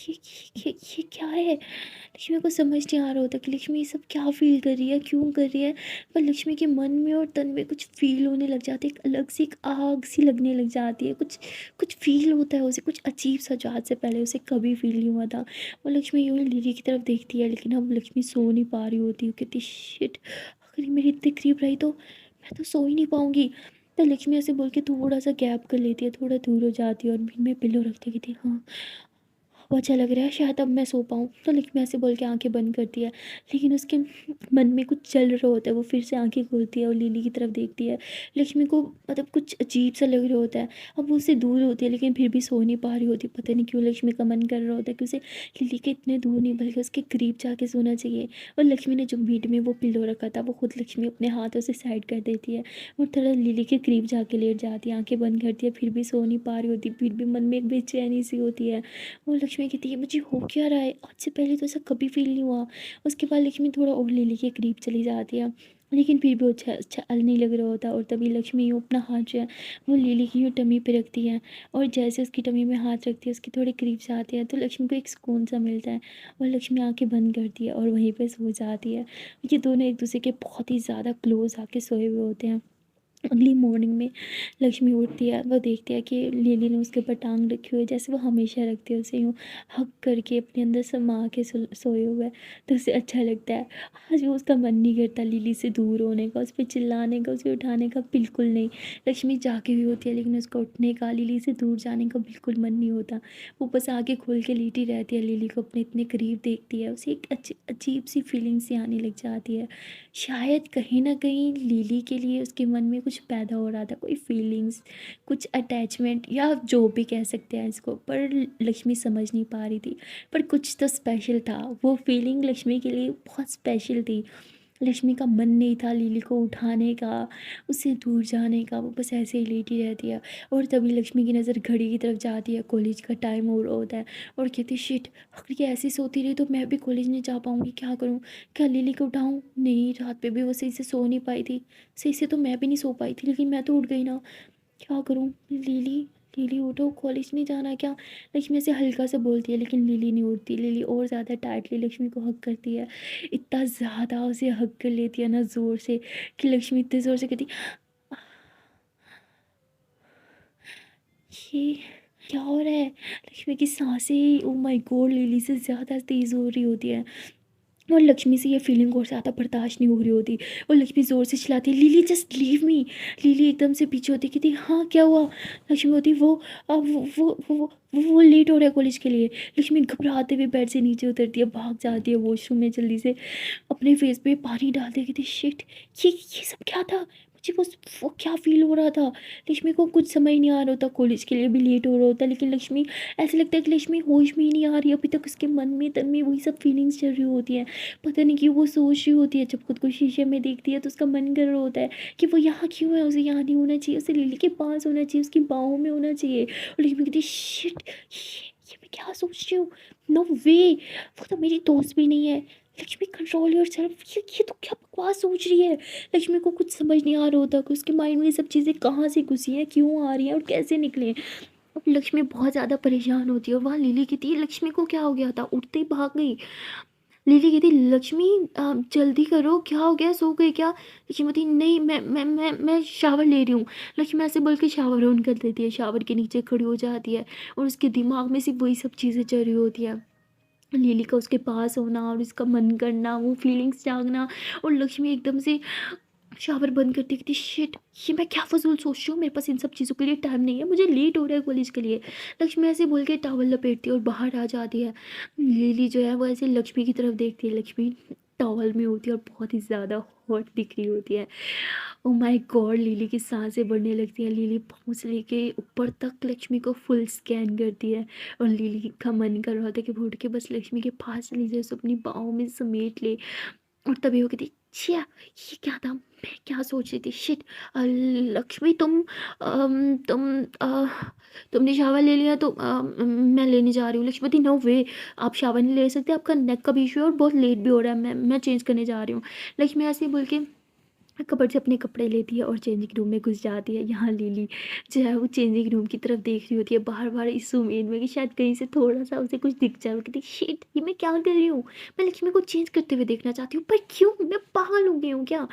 ये क्या है? लक्ष्मी को समझ नहीं आ रहा होता कि लक्ष्मी ये सब क्या फ़ील कर रही है, क्यों कर रही है। पर लक्ष्मी के मन में और तन में कुछ फ़ील होने लग जाती है, एक अलग सी एक आग सी लगने लग जाती है, कुछ कुछ फ़ील होता है उसे, कुछ अजीब सा जो आज से पहले उसे कभी फ़ील नहीं हुआ था। और लक्ष्मी यूँ लिली की तरफ देखती है, लेकिन अब लक्ष्मी सो नहीं पा रही होती है, कहती शिट, अगर ये मेरे इतने करीब रही तो मैं तो सो ही नहीं पाऊँगी। तो लक्ष्मी ऐसे बोल के थोड़ा सा गैप कर लेती है, थोड़ा दूर हो जाती है और बीच में पिलो रखती है, कहती है हाँ अब अच्छा लग रहा है, शायद अब मैं सो पाऊँ। तो लक्ष्मी ऐसे बोल के आंखें बंद करती है, लेकिन उसके मन में कुछ चल रहा होता है। वो फिर से आंखें खोलती है और लिली की तरफ देखती है। लक्ष्मी को मतलब कुछ अजीब सा लग रहा होता है। अब वो उससे दूर होती है लेकिन फिर भी सो नहीं पा रही होती, पता नहीं क्यों लक्ष्मी का मन कर रहा होता है कि उसे लिली के इतने दूर नहीं बल्कि उसके करीब जाके सोना चाहिए। और लक्ष्मी ने जो बीट में वो पिलो रखा था वो खुद लक्ष्मी अपने हाथों से साइड कर देती है और थोड़ा लिली के करीब जाके लेट जाती है, आंखें बंद करती है, फिर भी सो नहीं पा रही होती, फिर भी मन में एक बेचैनी सी होती है। और लक्ष्मी कहती है मुझे हो क्या रहा है, आज से पहले तो ऐसा कभी फील नहीं हुआ। उसके बाद लक्ष्मी थोड़ा और लिली के करीब चली जाती है लेकिन फिर भी वो अच्छा नहीं लग रहा होता, और तभी लक्ष्मी यूँ अपना हाथ जो है वो लिली की यूँ टमी पे रखती है, और जैसे उसकी टमी में हाथ रखती है उसके थोड़े करीब से आते हैं तो लक्ष्मी को एक सुकून सा मिलता है, और लक्ष्मी आंखें बंद करती है और वहीं पे सो जाती है। ये दोनों एक दूसरे के बहुत ही ज़्यादा क्लोज आके सोए हुए होते हैं। अगली मॉर्निंग में लक्ष्मी उठती है, वो देखती है कि लिली ने उसके ऊपर टांग रखी हुई है, जैसे वो हमेशा रखती है उसे यूँ हग करके अपने अंदर समा के सोए हुए है। तो उसे अच्छा लगता है। आज वो उसका मन नहीं करता लिली से दूर होने का, उस पर चिल्लाने का, उसे उठाने का बिल्कुल नहीं। लक्ष्मी जागी हुई होती है लेकिन उसका उठने का, लिली से दूर जाने का बिल्कुल मन नहीं होता। वो बस आगे खोल के लेटी रहती है, लिली को अपने इतने करीब देखती है, उसे एक अजीब सी फीलिंग सी आने लग जाती है। शायद कहीं न कहीं लिली के लिए उसके मन में कुछ पैदा हो रहा था, कोई फीलिंग्स, कुछ अटैचमेंट या जो भी कह सकते हैं इसको, पर लक्ष्मी समझ नहीं पा रही थी। पर कुछ तो स्पेशल था, वो फीलिंग लक्ष्मी के लिए बहुत स्पेशल थी। लक्ष्मी का मन नहीं था लिली को उठाने का, उससे दूर जाने का, वो बस ऐसे ही लेटी रहती है। और तभी लक्ष्मी की नज़र घड़ी की तरफ जाती है, कॉलेज का टाइम हो रहा होता है, और कहती है शिट, अगर ये ऐसे सोती रही तो मैं भी कॉलेज नहीं जा पाऊँगी, क्या करूँ? क्या लिली को उठाऊँ? नहीं, रात पे भी वो सही से सो नहीं पाई थी, सही से तो मैं भी नहीं सो पाई थी, लेकिन मैं तो उठ गई ना, क्या करूँ? लिली, लिली उठो, कॉलेज नहीं जाना क्या? लक्ष्मी ऐसे हल्का सा बोलती है लेकिन लिली नहीं उठती। लिली और ज़्यादा टाइटली लक्ष्मी को हग करती है, इतना ज़्यादा उसे हग कर लेती है ना ज़ोर से, कि लक्ष्मी इतने ज़ोर से कहती, ये क्या हो रहा है? लक्ष्मी की सांसें ओह माय गॉड लिली से ज़्यादा तेज़ हो रही होती है, और लक्ष्मी से ये फीलिंग और ज़्यादा बर्दाश्त नहीं हो रही होती, और लक्ष्मी ज़ोर से चिल्लाती है, lily just leave me. Lily एकदम से पीछे होती, कहती हाँ क्या हुआ? लक्ष्मी होती वो वो लेट हो रहा है कॉलेज के लिए। लक्ष्मी घबराते हुए बेड से नीचे उतरती है, भाग जाती है वॉशरूम में जल्दी से, अपने फेस पे पानी डालती है, कहती शिट, ये सब क्या था? मुझे वो क्या फ़ील हो रहा था? लक्ष्मी को कुछ समझ नहीं आ रहा होता, कॉलेज के लिए भी लेट हो रहा होता, लेकिन लक्ष्मी, ऐसा लगता है कि लक्ष्मी होश में ही नहीं आ रही, अभी तक उसके मन में तन में वही सब फीलिंग्स चल रही होती हैं। पता नहीं क्यों वो सोच रही होती है, जब खुद को शीशे में देखती है तो उसका मन कर रहा होता है कि वो यहाँ क्यों है, उसे यहाँ नहीं होना चाहिए, उसे लिली के पास होना चाहिए, उसकी बाहों में होना चाहिए। और लक्ष्मी कहती शिट, ये मैं क्या सोच रही हूँ? नो वे, वो तो मेरी दोस्त भी नहीं है। लक्ष्मी कंट्रोल योरसेल्फ, ये तो क्या बकवास सोच रही है? लक्ष्मी को कुछ समझ नहीं आ रहा होता कि उसके माइंड में ये सब चीज़ें कहाँ से घुसी हैं, क्यों आ रही हैं और कैसे निकले। अब लक्ष्मी बहुत ज़्यादा परेशान होती है, और वहाँ लिली कहती है लक्ष्मी को क्या हो गया था, उठते ही भाग गई। लिली कहती लक्ष्मी जल्दी करो, क्या हो गया, सो गई क्या? लक्ष्मी बोलती नहीं, मैं शावर ले रही हूँ। लक्ष्मी ऐसे बोल के शावर ऑन कर देती है, शावर के नीचे खड़ी हो जाती है, और उसके दिमाग में सिर्फ वही सब चीज़ें चल रही होती है, लिली का उसके पास होना और उसका मन करना, वो फीलिंग्स जागना। और लक्ष्मी एकदम से शावर बंद करती कहती शिट, ये मैं क्या फजूल सोच रही हूँ, मेरे पास इन सब चीज़ों के लिए टाइम नहीं है, मुझे लेट हो रहा है कॉलेज के लिए। लक्ष्मी ऐसे बोल के टॉवल लपेटती है और बाहर आ जाती है। लिली जो है वो ऐसे लक्ष्मी की तरफ देखती है, लक्ष्मी टॉवल में होती है और बहुत ही ज़्यादा हॉट दिख रही होती है। ओ माय गॉड, लिली की सांसें बढ़ने लगती हैं, लिली पहुँच लेके ऊपर तक लक्ष्मी को फुल स्कैन करती है, और लिली का मन कर रहा था कि वो उठ के बस लक्ष्मी के पास चली जाए, उसे अपनी बाहों में समेट ले। और तभी वो कहती छिया, ये क्या था, मैं क्या सोच रही थी, शिट। लक्ष्मी तुमने शावर ले लिया तो मैं लेने जा रही हूँ। लक्ष्मी बोलती नो वे, आप शावर नहीं ले सकते, आपका नेक का भी इशू है और बहुत लेट भी हो रहा है, मैं चेंज करने जा रही हूँ। लक्ष्मी ऐसे ही बोल के कपबोर्ड से अपने कपड़े लेती है और चेंजिंग रूम में घुस जाती है। यहाँ लिली जो है वो चेंजिंग रूम की तरफ देख रही होती है बार बार, इस उम्मीद में कि शायद कहीं से थोड़ा सा उसे कुछ दिख जाए। वो कहती शिट, ये मैं क्या कर रही हूँ, मैं लक्ष्मी को चेंज करते हुए देखना चाहती हूँ, पर क्यों, मैं पागल हो गई हूँ क्या?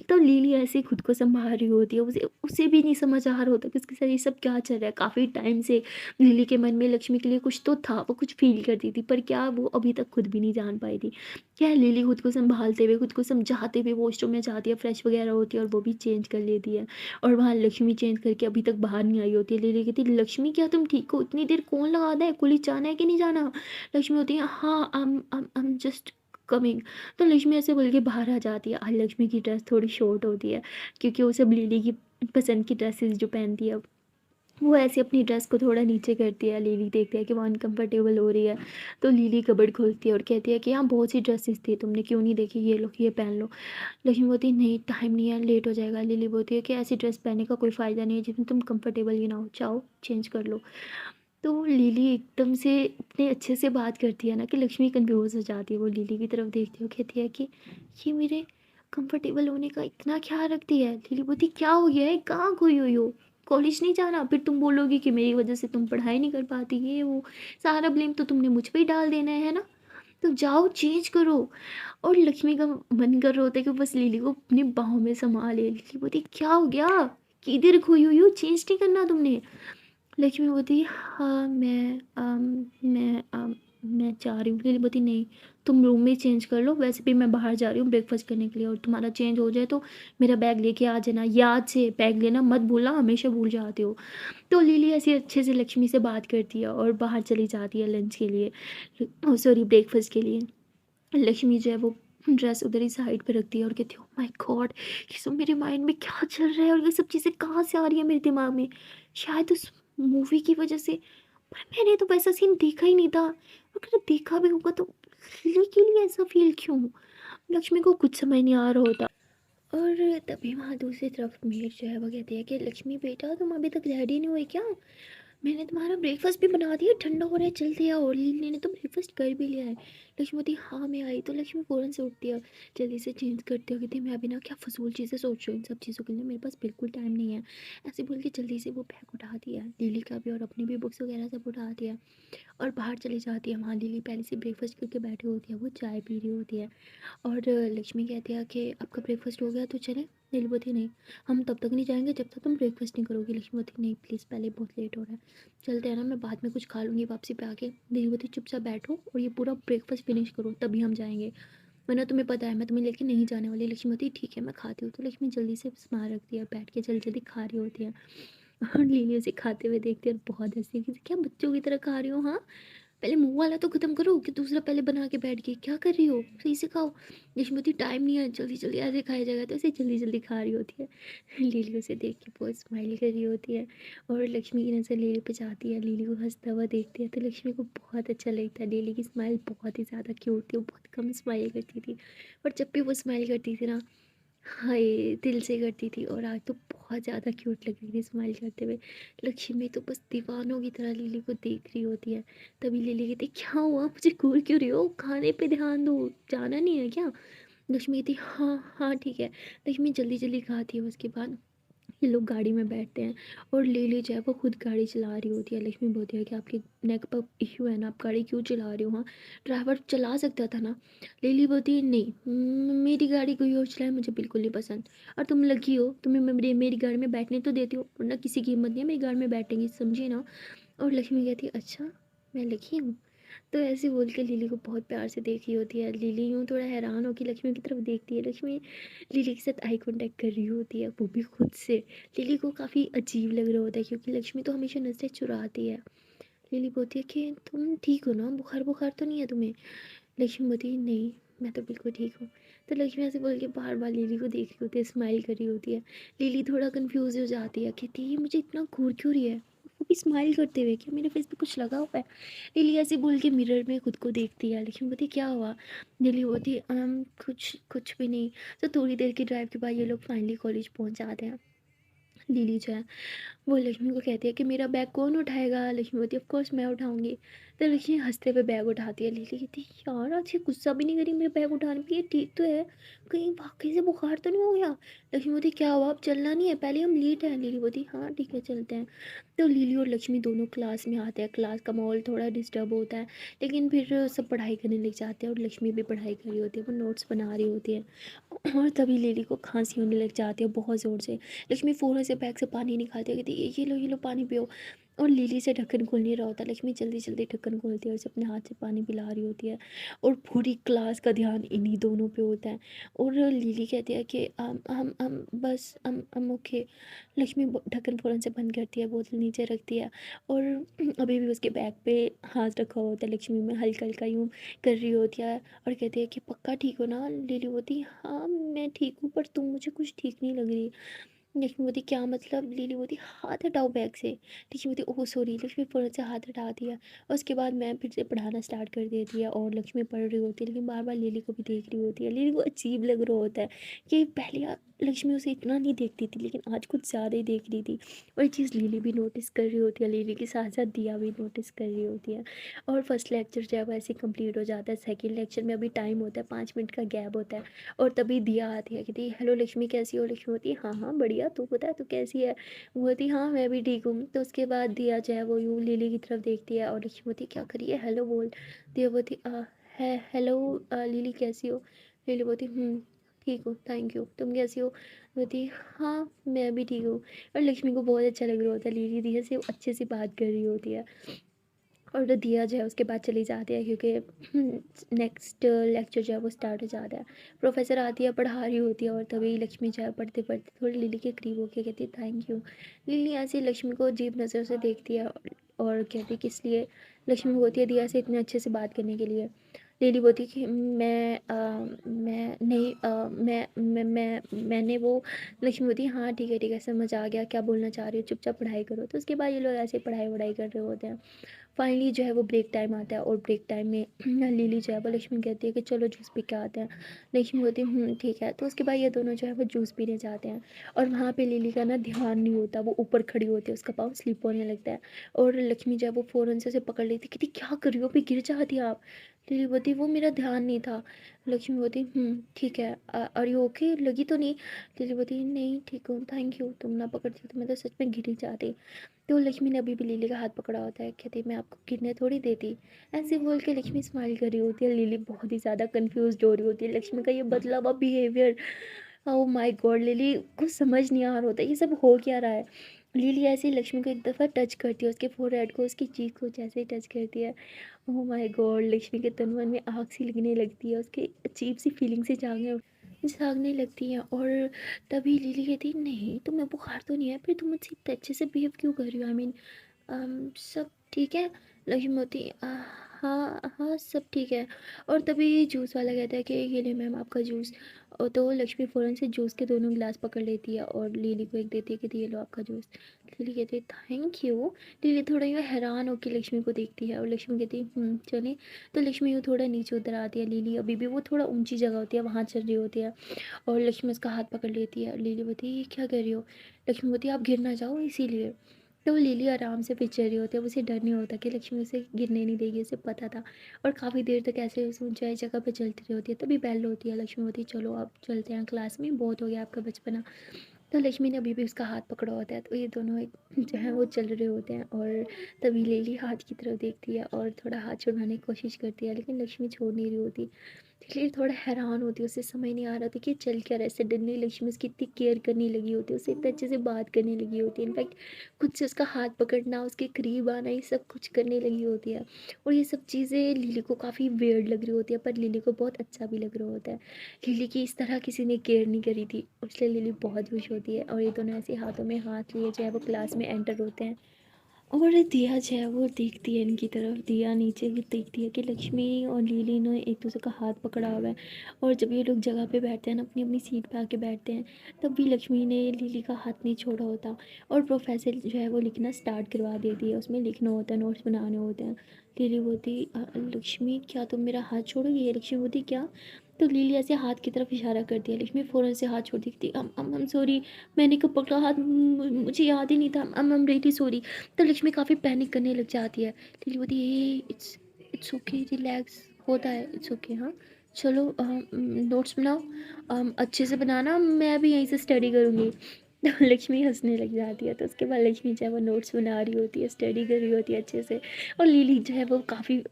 तो लिली ऐसे ही खुद को संभाल रही होती है, उसे उसे भी नहीं समझ आ रहा होता कि उसके साथ ये सब क्या चल रहा है। काफ़ी टाइम से लिली के मन में लक्ष्मी के लिए कुछ तो था, वो कुछ फील करती थी, पर क्या वो अभी तक खुद भी नहीं जान पाई थी। क्या है, लिली खुद को संभालते हुए, खुद को समझाते हुए वॉशरूम में जाती है, फ्रेश वगैरह होती है और वो भी चेंज कर लेती है। और वहाँ लक्ष्मी चेंज करके अभी तक बाहर नहीं आई होती है। लिली कहती है लक्ष्मी क्या तुम ठीक हो, इतनी देर कौन लगा है, कॉलेज जाना है कि नहीं जाना? लक्ष्मी होती है हाँ, आई एम जस्ट कमिंग। तो लक्ष्मी ऐसे बोल के बाहर आ जाती है। आज लक्ष्मी की ड्रेस थोड़ी शॉर्ट होती है, क्योंकि वो सब लिली की पसंद की ड्रेसेस जो पहनती है, वो ऐसे अपनी ड्रेस को थोड़ा नीचे करती है। लिली देखती है कि वो अनकंफर्टेबल हो रही है, तो लिली कबर्ड खोलती है और कहती है कि यहाँ बहुत सी ड्रेसेस थी, तुमने क्यों नहीं देखी, ये लो ये पहन लो। लक्ष्मी बोलती है नहीं, टाइम नहीं है, लेट हो जाएगा। लिली बोलती है कि ऐसी ड्रेस पहनने का कोई फ़ायदा नहीं है जिसमें तुम कंफर्टेबल ही ना हो, जाओ चेंज कर लो। तो लिली एकदम से इतने अच्छे से बात करती है ना कि लक्ष्मी कन्फ्यूज़ हो जाती है। वो लिली की तरफ देखती है और कहती है कि ये मेरे कंफर्टेबल होने का इतना ख्याल रखती है। लिली बोलती क्या हो गया है, कहाँ खोई हुई हो, कॉलेज नहीं जाना? फिर तुम बोलोगी कि मेरी वजह से तुम पढ़ाई नहीं कर पाती, ये वो, सारा ब्लेम तो तुमने मुझ पे ही डाल देना है ना? तो जाओ चेंज करो। और लक्ष्मी का मन कर रहा होता है कि बस लिली को अपनी बाहों में समा ले। लिली बोलती क्या हो गया, किधर खोई हुई हो, चेंज नहीं करना तुमने? लक्ष्मी बोलती हाँ मैं चाह रही हूँ। लिली बोलती नहीं, तुम रूम में चेंज कर लो, वैसे भी मैं बाहर जा रही हूँ ब्रेकफास्ट करने के लिए, और तुम्हारा चेंज हो जाए तो मेरा बैग लेके आ जाना, याद से बैग लेना मत भूलना, हमेशा भूल जाते हो। तो लिली ऐसे अच्छे से लक्ष्मी से बात करती है और बाहर चली जाती है लंच के लिए, सॉरी ब्रेकफास्ट के लिए। लक्ष्मी जो है वो ड्रेस उधर ही साइड पे रखती है और कहती है ओह माय गॉड, ये सब मेरे माइंड में क्या चल रहा है और ये सब चीज़ें कहाँ से आ रही है मेरे दिमाग में, शायद उस मूवी की वजह से। पर मैंने तो वैसा सीन देखा ही नहीं था, अगर देखा भी होगा तो लिली के लिए ऐसा फील क्यों? लक्ष्मी को कुछ समझ नहीं आ रहा होता। और तभी वहाँ दूसरी तरफ मीर जो है वो कहती है कि लक्ष्मी बेटा तुम अभी तक रेडी नहीं हुई क्या? मैंने तुम्हारा ब्रेकफास्ट भी बना दिया, ठंडा हो रहा है, जल्दी आओ। लिली ने तो ब्रेकफास्ट कर भी लिया है। लक्ष्मी बोलती हाँ मैं आई। तो लक्ष्मी फ़ौरन से उठती है, जल्दी से चेंज करती है, कहती है मैं अभी ना क्या फजूल चीज़ें सोच रही हूँ, इन सब चीज़ों के लिए मेरे पास बिल्कुल टाइम नहीं है। ऐसे बोल के जल्दी से वो बैग उठा दिया, लिली का भी और अपनी भी बुक्स वगैरह सब उठा दिया और बाहर चली जाती है। वहाँ लिली पहले से ब्रेकफास्ट करके बैठी होती है, वो चाय पी रही होती है। और लक्ष्मी कहती है कि आपका ब्रेकफास्ट हो गया तो चलें? नीलू बोलती नहीं, हम तब तक नहीं जाएंगे जब तक तुम ब्रेकफास्ट नहीं करोगी। लक्ष्मी बोलती नहीं प्लीज़, पहले बहुत लेट हो रहा है, चलते हैं ना, मैं बाद में कुछ खा लूँगी वापसी पे आके। नीलू बोलती चुपचाप बैठो और ये पूरा ब्रेकफास्ट फिनिश करो तभी हम जाएंगे, वरना तुम्हें पता है मैं तुम्हें लेके नहीं जाने वाली। लक्ष्मी बोलती ठीक है मैं खाती हूँ। तो लक्ष्मी जल्दी से स्मार रखती है, बैठ के जल्दी जल्दी खा रही होती है। और लीली उसे खाते हुए देखती है और बहुत हंसती है कि क्या बच्चों की तरह खा रही हो, हाँ पहले मुंह वाला तो खत्म करो कि दूसरा पहले बना के बैठ गई, क्या कर रही हो, सही से खाओ। यशमती टाइम नहीं है, जल्दी जल्दी ऐसे खाया जाएगा, तो ऐसे जल्दी जल्दी खा रही होती है। लिली उसे देख के बहुत स्माइल कर रही होती है और लक्ष्मी की नज़र लिली पे जाती है, लिली को हंसता हुआ देखती है तो लक्ष्मी को बहुत अच्छा लगता है। लिली की स्माइल बहुत ही ज़्यादा क्यूट थी, वो बहुत कम स्माइल करती थी, और जब भी वो स्माइल करती थी ना, हाय, दिल से करती थी, और आज तो बहुत ज़्यादा क्यूट लग रही थी स्माइल करते हुए। लक्ष्मी तो बस दीवानों की तरह लिली को देख रही होती है। तभी लिली कहती क्या हुआ, मुझे घूर क्यों रही हो, खाने पे ध्यान दो, जाना नहीं है क्या? लक्ष्मी कहती हाँ हाँ ठीक है। लक्ष्मी जल्दी जल्दी खाती है, उसके बाद ये लोग गाड़ी में बैठते हैं और लिली जो है वो खुद गाड़ी चला रही होती है। लक्ष्मी बोलती है कि आपके नेक पर इश्यू है ना, आप गाड़ी क्यों चला रही हो, हाँ ड्राइवर चला सकता था ना। लिली बोलती है नहीं, मेरी गाड़ी कोई और चलाए मुझे बिल्कुल नहीं पसंद, और तुम लगी हो, तुम्हें मैं मेरी गाड़ी में बैठने तो देती हो, वरना किसी की हिम्मत नहीं है मेरी गाड़ी में बैठेंगी, समझी ना? और लक्ष्मी कहती है अच्छा मैं लगी हूँ? तो ऐसे बोल के लिली को बहुत प्यार से देख रही होती है। लिली यूँ थोड़ा हैरान होकर लक्ष्मी की तरफ देखती है, लक्ष्मी लिली के साथ आई कांटेक्ट कर रही होती है, वो भी खुद से। लिली को काफ़ी अजीब लग रहा होता है क्योंकि लक्ष्मी तो हमेशा नजरें चुराती है। लिली बोलती है कि तुम ठीक हो ना, बुखार बुखार तो नहीं है तुम्हें? लक्ष्मी बोलती है नहीं मैं तो बिल्कुल ठीक हूँ। तो लक्ष्मी ऐसे बोल के बार बार लिली को देख रही होती है, स्माइल कर रही होती है। लिली थोड़ा कंफ्यूज हो जाती है, कहती है ये मुझे इतना घूर क्यों रही है, वो भी स्माइल करते हुए, क्या मेरे फेस पे कुछ लगा हुआ है? लिली ऐसे बोल के मिरर में खुद को देखती है। लक्ष्मी बोलती क्या हुआ? लिली बोलती कुछ कुछ भी नहीं। तो थोड़ी देर की ड्राइव के बाद ये लोग फाइनली कॉलेज पहुँच जाते हैं। लिली जो है वो लक्ष्मी को कहती है कि मेरा बैग कौन उठाएगा? लक्ष्मी बोलती है ऑफ कोर्स मैं उठाऊंगी। तो लक्ष्मी हंसते हुए बैग उठाती है। लिली कहती है यार आज ये गुस्सा भी नहीं करी मेरे बैग उठाने पे, ये ठीक तो है, कहीं वाकई से बुखार तो नहीं हो गया? लक्ष्मी बोलती क्या हुआ, अब चलना नहीं है, पहले हम लेट हैं। लिली बोलती हाँ ठीक है चलते हैं। तो लिली और लक्ष्मी दोनों क्लास में आते हैं। क्लास का माहौल थोड़ा डिस्टर्ब होता है, लेकिन फिर सब पढ़ाई करने लग जाते हैं और लक्ष्मी भी पढ़ाई कर रही होती है, वो नोट्स बना रही होती है। और तभी लिली को खांसी होने लग जाती है बहुत ज़ोर से। लक्ष्मी फ़ौरन से बैग से पानी निकालती है, कहती है ये लो पानी पियो। और लिली से ढक्कन खोल नहीं रहा होता, लक्ष्मी जल्दी जल्दी ढक्कन खोलती है और उसे अपने हाथ से पानी पिला रही होती है। और पूरी क्लास का ध्यान इन्हीं दोनों पे होता है। और लिली कहती है कि हम बस हम ओके। लक्ष्मी ढक्कन फ़ौरन से बंद करती है, बोतल नीचे रखती है और अभी भी उसके बैग पे हाथ रखा होता है। लक्ष्मी में हल्का हल्का यूँ कर रही होती है और कहती है कि पक्का ठीक हो ना? लिली होती हाँ मैं ठीक हूँ, पर तुम मुझे कुछ ठीक नहीं लग रही। लक्ष्मी बोलती क्या मतलब? लिली बोलती हाथ हटाओ बैग से। लक्ष्मी बोलती ओह सॉरी। लक्ष्मी फ़ौरन से हाथ हटा दिया और उसके बाद मैं फिर से पढ़ाना स्टार्ट कर देती है और लक्ष्मी पढ़ रही होती है, लेकिन बार बार लिली को भी देख रही होती है। लिली को अजीब लग रहा होता है कि पहले लक्ष्मी उसे इतना नहीं देखती थी, लेकिन आज कुछ ज़्यादा ही देख रही थी। और ये चीज़ लिली भी नोटिस कर रही होती है, लिली के साथ साथ दिया भी नोटिस कर रही होती है। और फर्स्ट लेक्चर जो है वो ऐसे कंप्लीट हो जाता है। सेकंड लेक्चर में अभी टाइम होता है, 5 मिनट का गैप होता है। और तभी दिया आती है, कहती है हेलो लक्ष्मी कैसी हो। लक्ष्मी होती है हाँ हाँ बढ़िया, तू बता तू कैसी है। वो होती है हाँ मैं भी ठीक हूँ। तो उसके बाद दिया जो है वो यूँ लिली की तरफ देखती है, और लक्ष्मी होती है क्या करिए हेलो बोल। दिया बोलती है हेलो लिली कैसी हो। लिली बोलती ठीक हूँ थैंक यू, तुम कैसी हो। बोलती हाँ मैं भी ठीक हूँ। और लक्ष्मी को बहुत अच्छा लग रहा होता है, लिली दिया से अच्छे से बात कर रही होती है। और जो दिया जो है उसके बाद चली जाती है, क्योंकि नेक्स्ट लेक्चर जो है वो स्टार्ट हो जाता है। प्रोफेसर आती है, पढ़ा रही होती है, और तभी लक्ष्मी जो है पढ़ते पढ़ते थोड़ी लिली के करीब होकर कहती है थैंक यू। लिली ऐसे लक्ष्मी को अजीब नज़र से देखती है, और कहती है किस लिए। लक्ष्मी बोलती है दिया से इतने अच्छे से बात करने के लिए। लिली बोलती कि मैं नहीं मैंने वो। लक्ष्मी बोलती हाँ ठीक है समझ आ गया क्या बोलना चाह रही हो, चुपचाप पढ़ाई करो। तो उसके बाद ये लोग ऐसे पढ़ाई वढ़ाई कर रहे होते हैं। फाइनली जो है वो ब्रेक टाइम आता है, और ब्रेक टाइम में लिली जो है वो लक्ष्मी कहती है कि चलो जूस पी के आते हैं। लक्ष्मी बोलती है ठीक है। तो उसके बाद ये दोनों जो है वो जूस पीने जाते हैं। और वहाँ पे लिली का ना ध्यान नहीं होता, वो ऊपर खड़ी होती है, उसका पाँव स्लिप होने लगता है। और लक्ष्मी जो है वो फ़ौरन से उसे पकड़ लेती, कहती क्या कर रही हो, अभी गिर जाती आप। लिली बोलती वो मेरा ध्यान नहीं था। लक्ष्मी बोलती ठीक है, आर यू ओके, लगी तो नहीं। लिली बोलती नहीं ठीक हूँ थैंक यू, तुम ना पकड़ती तो मैं तो सच में गिर ही जाती। तो लक्ष्मी ने अभी भी लिली का हाथ पकड़ा होता है, कहती मैं आपको गिरने थोड़ी देती। ऐसे बोल के लक्ष्मी स्माइल कर रही होती है, लिली बहुत ही ज़्यादा कंफ्यूज हो रही होती है लक्ष्मी का ये बदला हुआ behaviour. Oh my God, lily को समझ नहीं आ रहा होता ये सब हो क्या रहा है। लिली ऐसे ही लक्ष्मी को एक दफ़ा टच करती है, उसके फोरहेड को, उसकी चीक को जैसे ही टच करती है। ओह माय गॉड, लक्ष्मी के तन मन में आग सी लगने लगती है, उसकी अजीब सी फीलिंग से जागने लगती हैं। और तभी लिली कहती है नहीं तुम्हें बुखार तो नहीं है, फिर तुम मुझसे इतने अच्छे से बिहेव क्यों कर रही हो, आई मीन सब ठीक है। लक्ष्मीवती हाँ हाँ सब ठीक है। और तभी जूस वाला कहता है कि ये ले मैम आपका जूस। और तो लक्ष्मी फ़ौरन से जूस के दोनों गिलास पकड़ लेती है, और लिली को एक देती है कि ये लो आपका जूस। लिली कहती है थैंक यू। लिली थोड़ा यूँ हैरान होकर लक्ष्मी को देखती है, और लक्ष्मी कहती है चलें। तो लक्ष्मी यूँ थोड़ा नीचे उतर आती है, लिली अभी भी वो थोड़ा ऊंची जगह होती है वहाँ चल रही होती है। और लक्ष्मी उसका हाथ पकड़ लेती है, लिली बोलती है ये क्या कर रही हो। लक्ष्मी बोलती है आप गिर ना जाओ इसीलिए। तो लिली आराम से पीछे रही होती है, उसे डर नहीं होता कि लक्ष्मी उसे गिरने नहीं देगी, उसे पता था। और काफ़ी देर तक ऐसे उस ऊंचाई जगह पे चलती रही होती है, तभी बेल होती है, लक्ष्मी होती है चलो अब चलते हैं क्लास में, बहुत हो गया आपका बचपना। तो लक्ष्मी ने अभी भी उसका हाथ पकड़ा होता है, तो ये दोनों एक जो है वो चल रहे होते हैं। और तभी लिली हाथ की तरफ देखती है, और थोड़ा हाथ छुड़वाने की कोशिश करती है, लेकिन लक्ष्मी छोड़ नहीं रही होती। इसलिए थोड़ा हैरान होती है, उसे समझ नहीं आ रहा था कि चल क्या रहा है। सडनली लक्ष्मी उसकी इतनी केयर करने लगी होती है, उससे इतने अच्छे से बात करने लगी होती है, इनफैक्ट खुद से उसका हाथ पकड़ना, उसके करीब आना, ये सब कुछ करने लगी होती है। और ये सब चीज़ें लिली को काफ़ी वियर्ड लग रही होती है, पर लिली को बहुत अच्छा भी लग रहा होता है। लिली की इस तरह किसी ने केयर नहीं करी थी, इसलिए लिली बहुत खुश होती है। और ये दोनों ऐसे हाथों में हाथ लिए जो है वो क्लास में एंटर होते हैं। और दिया जो है वो देखती है इनकी तरफ, दिया नीचे भी देखती है कि लक्ष्मी और लिली ने एक दूसरे का हाथ पकड़ा हुआ है। और जब ये लोग जगह पे बैठते हैं ना, अपनी अपनी सीट पे आके बैठते हैं, तब भी लक्ष्मी ने लिली का हाथ नहीं छोड़ा होता। और प्रोफेसर जो है वो लिखना स्टार्ट करवा देती है, उसमें लिखना होता है, नोट्स बनाने होते हैं। लिली बोलती लक्ष्मी क्या तुम मेरा हाथ छोड़ोगी, ये लक्ष्मी बोलती क्या। तो लिली ऐसे हाथ की तरफ इशारा करती है, लक्ष्मी फ़ौरन से हाथ छोड़ देती है, I'm सॉरी, मैंने कब पकड़ा हाथ, मुझे याद ही नहीं था, I'm रियली सॉरी। तो लक्ष्मी काफ़ी पैनिक करने लग जाती है। लिली बोलती है इट्स इट्स ओके रिलैक्स, होता है इट्स ओके हाँ। चलो नोट्स बनाओ, अच्छे से बनाना, मैं भी यहीं से स्टडी करूँगी। तो लक्ष्मी हंसने लग जाती है। तो उसके बाद लक्ष्मी जो है वो नोट्स बना रही होती है, स्टडी कर रही होती है अच्छे से। और लिली जो है वो काफ़ी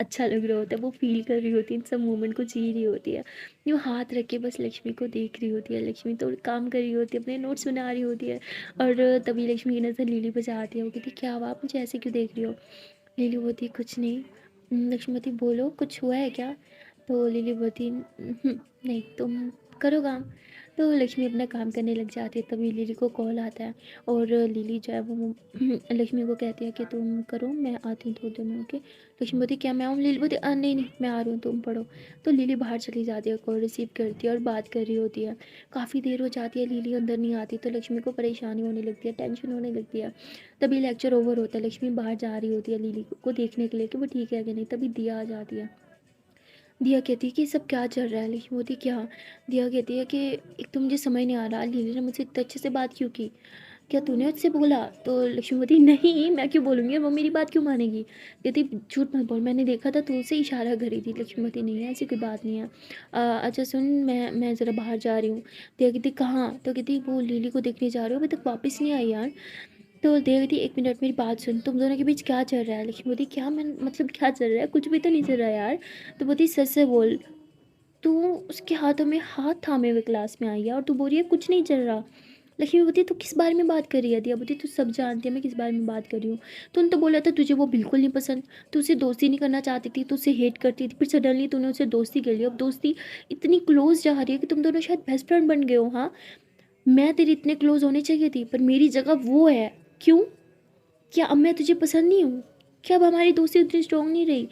अच्छा लग रहा होता है, वो फील कर रही होती है, इन सब मोमेंट को जी रही होती है। यूँ हाथ रख के बस लक्ष्मी को देख रही होती है। लक्ष्मी तो काम कर रही होती है, अपने नोट्स बना रही होती है। और तभी लक्ष्मी की नज़र लिली पे जाती है, वो कहती क्या हुआ, आप मुझे ऐसे क्यों देख रही हो। लिली बोलती कुछ नहीं। लक्ष्मी बोलती बोलो कुछ हुआ है क्या। तो लिली बोलती नहीं तुम करो काम। तो लक्ष्मी अपना काम करने लग जाती है, तभी लिली को कॉल आता है। और लिली जो है वो लक्ष्मी को कहती है कि तुम करो, मैं आती हूँ थोड़ी देर में, ओके। लक्ष्मी बोलती क्या मैं आऊँ, लिली बोलती नहीं नहीं मैं आ रही हूँ तुम पढ़ो। तो लिली बाहर चली जाती है, कॉल रिसीव करती है और बात कर रही होती है। काफ़ी देर हो जाती है, लिली अंदर नहीं आती, तो लक्ष्मी को परेशानी होने लगती है, टेंशन होने लगती है। तभी लेक्चर ओवर होता है, लक्ष्मी बाहर जा रही होती है लिली को देखने के लिए कि वो ठीक है कि नहीं, तभी दिया आ जाती है। दिया कहती है कि ये सब क्या चल रहा है, लेकिन बोलती क्या। दिया कहती है कि एक तो मुझे समझ नहीं आ रहा लीली ने मुझसे इतने अच्छे से बात क्यों की, क्या तूने उससे बोला। तो लक्ष्मीवती नहीं मैं क्यों बोलूँगी, और वो मेरी बात क्यों मानेगी। कहती झूठ मत बोल, मैंने देखा था तू उससे इशारा करी थी। लक्ष्मीवती नहीं है, ऐसी कोई बात नहीं है। अच्छा सुन, मैं ज़रा बाहर जा रही हूँ। दिया कहती कहाँ, तो कहती वो लिली को देखने जा रही हूँ, अभी तक वापस नहीं आई यार। तो दिया कहती एक मिनट मेरी बात सुन, तुम दोनों के बीच क्या चल रहा है। लक्ष्मीवती क्या, मैं मतलब क्या चल रहा है, कुछ भी तो नहीं चल रहा यार। तो बोलती सच से बोल, तू उसके हाथों में हाथ थामे हुए क्लास में आई है और तू बोल रही है कुछ नहीं चल रहा। लक्ष्मी बोलती तू किस बारे में बात कर रही है। दिया बोलती तू सब जानती है मैं किस बारे में बात कर रही हूँ। तूने तो बोला था तुझे वो बिल्कुल नहीं पसंद, तू उससे दोस्ती नहीं करना चाहती थी, तू उससे हेट करती थी, फिर सडनली तूने उससे दोस्ती कर ली। अब दोस्ती इतनी क्लोज जा रही है कि तुम दोनों शायद बेस्ट फ्रेंड बन गए हो। हाँ, मैं तेरी इतने क्लोज होने चाहिए थी, पर मेरी जगह वो है। क्यों, क्या अब मैं तुझे पसंद नहीं हूँ, क्या अब हमारी दोस्ती उतनी स्ट्रॉन्ग नहीं रही।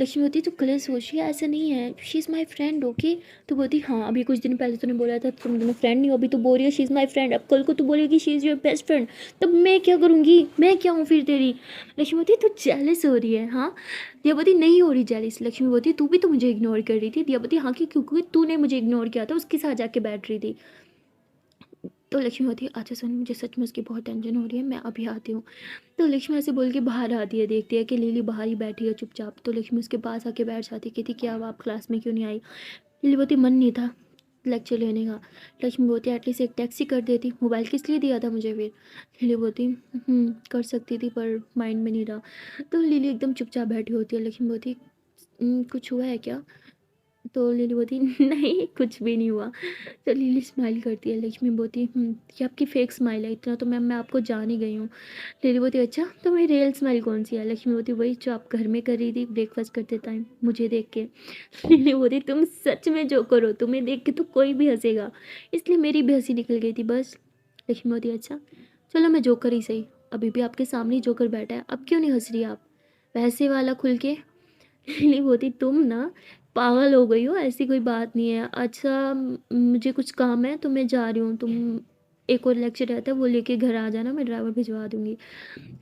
लक्ष्मी बोलती तू गलत सोच रही है, ऐसा नहीं है, she is my friend okay. तो बोलती हाँ अभी कुछ दिन पहले तूने बोला था तुम दोनों फ्रेंड नहीं हो, अभी तो बोल रही है शी इज़ माई फ्रेंड, अब कल को तू बोलेगी she is your best friend, तब मैं क्या करूँगी, मैं क्या हूँ फिर तेरी। लक्ष्मी बोलती तू जेलस हो रही है। हाँ, दिया बोलती नहीं हो रही जेलस। लक्ष्मी बोलती तू भी तो मुझे इग्नोर कर रही थी। दिया बोलती हाँ कि क्योंकि तूने मुझे इग्नोर किया था, उसके साथ जाके बैठ रही थी। तो लक्ष्मी होती है अच्छा सुन, मुझे सच में उसकी बहुत टेंशन हो रही है, मैं अभी आती हूँ। तो लक्ष्मी ऐसे बोल के बाहर आती है, देखती है कि लिली बाहर ही बैठी है चुपचाप। तो लक्ष्मी उसके पास आके बैठ जाती है, कहती क्या हुआ आप क्लास में क्यों नहीं आई। लिली बोलती मन नहीं था लेक्चर लेने का। लक्ष्मी बोलती एटलीस्ट एक टैक्सी कर देती, मोबाइल किस लिए दिया था मुझे फिर। लिली बोलती कर सकती थी पर माइंड में नहीं रहा। तो लिली एकदम चुपचाप बैठी होती है। लक्ष्मी बोलती कुछ हुआ है क्या। तो लिली बोलती नहीं कुछ भी नहीं हुआ। तो लिली स्माइल करती है। लक्ष्मी बोलती ये आपकी फेक स्माइल है, इतना तो मैम मैं आपको जान ही गई हूँ। लिली बोलती अच्छा तो मेरी रियल स्माइल कौन सी है। लक्ष्मी बोलती वही जो आप घर में कर रही थी ब्रेकफास्ट करते टाइम मुझे देख के। लिली बोलती तुम सच में जो करो, तुम्हें देख के तो कोई भी हंसेगा, इसलिए मेरी भी हंसी निकल गई थी बस। लक्ष्मी बोलती अच्छा चलो मैं जोकर ही सही, अभी भी आपके सामने ही जोकर बैठा है, अब क्यों नहीं हंस रही आप, वैसे वाला खुल के। नहीं होती तुम ना पागल हो गई हो, ऐसी कोई बात नहीं है। अच्छा मुझे कुछ काम है तो मैं जा रही हूँ, तुम एक और लेक्चर रहता है वो लेके घर आ जाना, मैं ड्राइवर भिजवा दूंगी।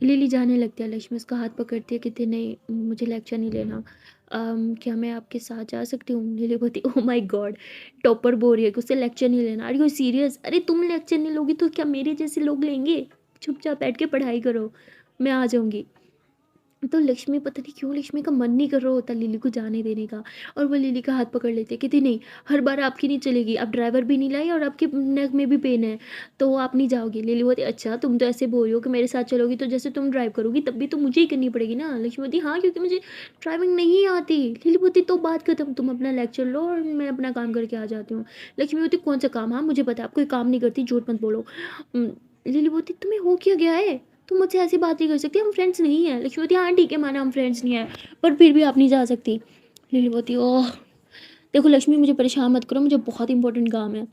लिली जाने लगती है। लक्ष्मी उसका हाथ पकड़ती है, कहती नहीं मुझे लेक्चर नहीं लेना। क्या मैं आपके साथ जा सकती हूँ। लिली बोलती ओह माय गॉड, टॉपर बोल रही है कि उससे लेक्चर नहीं लेना, अरे यू सीरियस, अरे तुम लेक्चर नहीं लोगी तो क्या मेरे जैसे लोग लेंगे, चुपचाप बैठ के पढ़ाई करो, मैं आ जाऊँगी। तो लक्ष्मी पता नहीं क्यों लक्ष्मी का मन नहीं कर रहा होता लिली को जाने देने का, और वो लिली का हाथ पकड़ लेते कहती नहीं हर बार आपकी नहीं चलेगी, आप ड्राइवर भी नहीं लाई और आपके नेक में भी पेन है तो आप नहीं जाओगी। लिली बोलती अच्छा तुम तो ऐसे बोल रही हो कि मेरे साथ चलोगी तो जैसे तुम ड्राइव करोगी तब भी तो मुझे ही करनी पड़ेगी ना। लक्ष्मी बोलती हाँ क्योंकि मुझे ड्राइविंग नहीं आती। लिली बोलती तो बात खत्म, तुम अपना लेक्चर लो और मैं अपना काम करके आ जाती हूँ। लक्ष्मी बोलती कौन सा काम, हाँ मुझे पता है आप कोई काम नहीं करती, झूठ मत बोलो। लिली बोलती तुम्हें हो क्या गया है, तुम मुझसे ऐसी बात नहीं कर सकती, हम फ्रेंड्स नहीं हैं। लक्ष्मी बोलती हाँ ठीक है माना हम फ्रेंड्स नहीं हैं, पर फिर भी आप नहीं जा सकती। लिली बोलती ओह देखो लक्ष्मी मुझे परेशान मत करो, मुझे बहुत इंपॉर्टेंट काम है।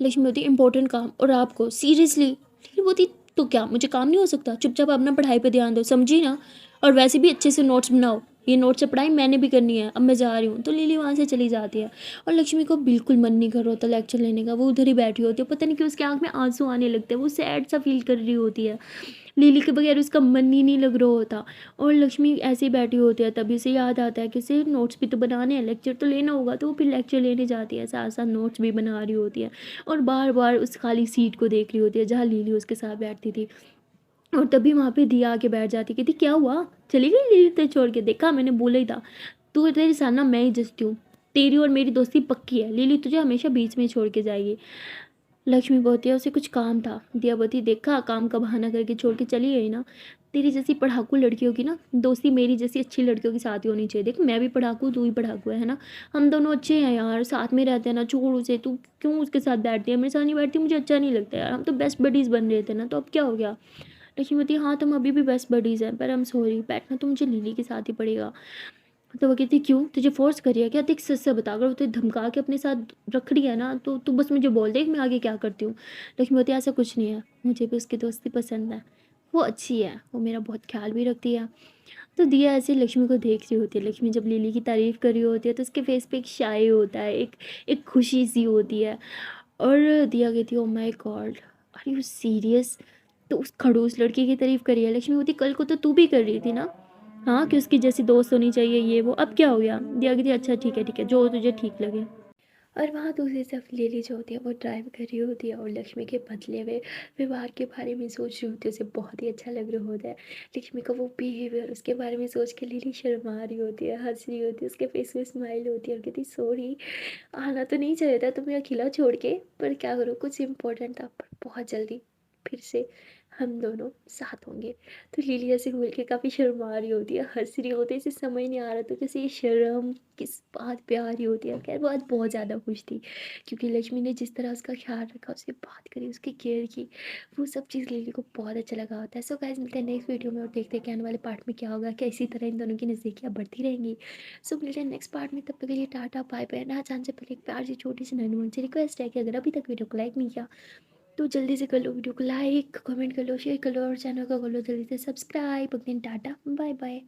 लक्ष्मी बोलती इंपॉर्टेंट काम और आपको सीरियसली। लिली बोलती तो क्या मुझे काम नहीं हो सकता, चुपचाप अपना पढ़ाई पे ध्यान दो समझी ना, और वैसे भी अच्छे से नोट्स बनाओ, ये नोट्स से पढ़ाई मैंने भी करनी है, अब मैं जा रही हूँ। तो लिली वहाँ से चली जाती है। और लक्ष्मी को बिल्कुल मन नहीं कर रहा होता लेक्चर लेने का, वो उधर ही बैठी होती है, पता नहीं क्यों उसकी आंख में आंसू आने लगते हैं, वो सैड सा फील कर रही होती है। लिली के बगैर उसका मन ही नहीं लग रहा होता। और लक्ष्मी ऐसे ही बैठी होती है, तभी उसे याद आता है कि उसे नोट्स भी तो बनाने हैं, लेक्चर तो लेना होगा, तो वो फिर लेक्चर लेने जाती है, साथ साथ नोट्स भी बना रही होती है। और बार बार उस खाली सीट को देख रही होती है जहाँ लिली उसके साथ बैठती थी। और तभी वहाँ पे दिया आके बैठ जाती, कहती क्या हुआ चली गई लिली तेरे छोड़ के, देखा मैंने बोला ही था, तू तेरे साथ ना मैं ही जचती हूँ, तेरी और मेरी दोस्ती पक्की है, लिली तुझे हमेशा बीच में छोड़ के जाएगी। लक्ष्मी बोलती है उसे कुछ काम था। दिया बोलती देखा काम का बहाना करके छोड़ के चली गई ना, तेरी जैसी पढ़ाकू लड़कियों की ना दोस्ती मेरी जैसी अच्छी लड़कियों के साथ ही होनी चाहिए। देख मैं भी पढ़ाकू तू ही पढ़ाकू है ना, हम दोनों अच्छे हैं यार, साथ में रहते हैं ना, छोड़ उसे, तू क्यों उसके साथ बैठती है, मेरे साथ नहीं बैठती, मुझे अच्छा नहीं लगता यार, हम तो बेस्ट बडीज़ बन रहे थे ना, तो अब क्या हो गया। लक्ष्मी बोलती हाँ तुम अभी भी बेस्ट बडीज़ हैं, पर आई एम सॉरी बैठना तो मुझे लिली के साथ ही पड़ेगा। तो वो कहती क्यों तुझे फोर्स करिए क्या, देख सच से बता, अगर वो तुझे धमका के अपने साथ रख रही है ना तो तू बस मुझे बोल दे कि मैं आगे क्या करती हूँ। लक्ष्मी बोलती ऐसा कुछ नहीं है, मुझे भी उसकी दोस्ती पसंद है, वो अच्छी है, वो मेरा बहुत ख्याल भी रखती है। तो दिया ऐसे लक्ष्मी को देख रही होती है। लक्ष्मी जब लिली की तारीफ़ कर रही होती है तो उसके फेस पे एक शाई होता है, एक एक खुशी सी होती है। और दिया कहती है oh my god are you serious, तो उस खड़ूस लड़की की तारीफ़ करी है। लक्ष्मी बोलती कल को तो तू भी कर रही थी ना, हाँ, कि उसकी जैसी दोस्त होनी चाहिए ये वो, अब क्या हो गया? दिया कि अच्छा ठीक है, जो तुझे ठीक लगे। और वहाँ दूसरी तरफ लिली जो होती है वो ड्राइव कर रही होती है और लक्ष्मी के बदले में व्यवहार के बारे में सोच रही होती है, उसे बहुत ही अच्छा लग रहा होता है लक्ष्मी का वो बिहेवियर, उसके बारे में सोच के लिली शर्मा रही होती है, हंस रही होती है, उसके फेस में स्माइल होती है और कहती सॉरी, आना तो नहीं चाहिए था तुम्हें अकेला छोड़ के, पर क्या करूँ कुछ इम्पोर्टेंट था, पर बहुत जल्दी फिर से हम दोनों साथ होंगे। तो लिली ऐसे घूर के काफ़ी शर्मा रही होती है, हंस रही होती है, इसे समझ नहीं आ रहा तो कैसे ये शर्म किस बात पे आ रही होती है। खैर वो आज बहुत ज़्यादा खुश थी क्योंकि लक्ष्मी ने जिस तरह उसका ख्याल रखा, उससे बात करी, उसकी केयर की, वो सब चीज़ लिली को बहुत अच्छा लगा होता है। सो गाइस मिलते हैं नेक्स्ट वीडियो में और देखते हैं कि आने वाले पार्ट में क्या होगा, क्या इसी तरह इन दोनों की नज़दीकियाँ बढ़ती रहेंगी। सो मिलते हैं नेक्स्ट पार्ट में, तब तक के लिए टाटा बाय बाय। ना जाने से पहले एक प्यार सी छोटी सी नन्ही मुझसे रिक्वेस्ट है कि अगर अभी तक वीडियो को लाइक नहीं किया तो जल्दी से कर लो, वीडियो को लाइक कमेंट कर लो, शेयर कर लो और चैनल को कर लो जल्दी से सब्सक्राइब। Tata bye bye.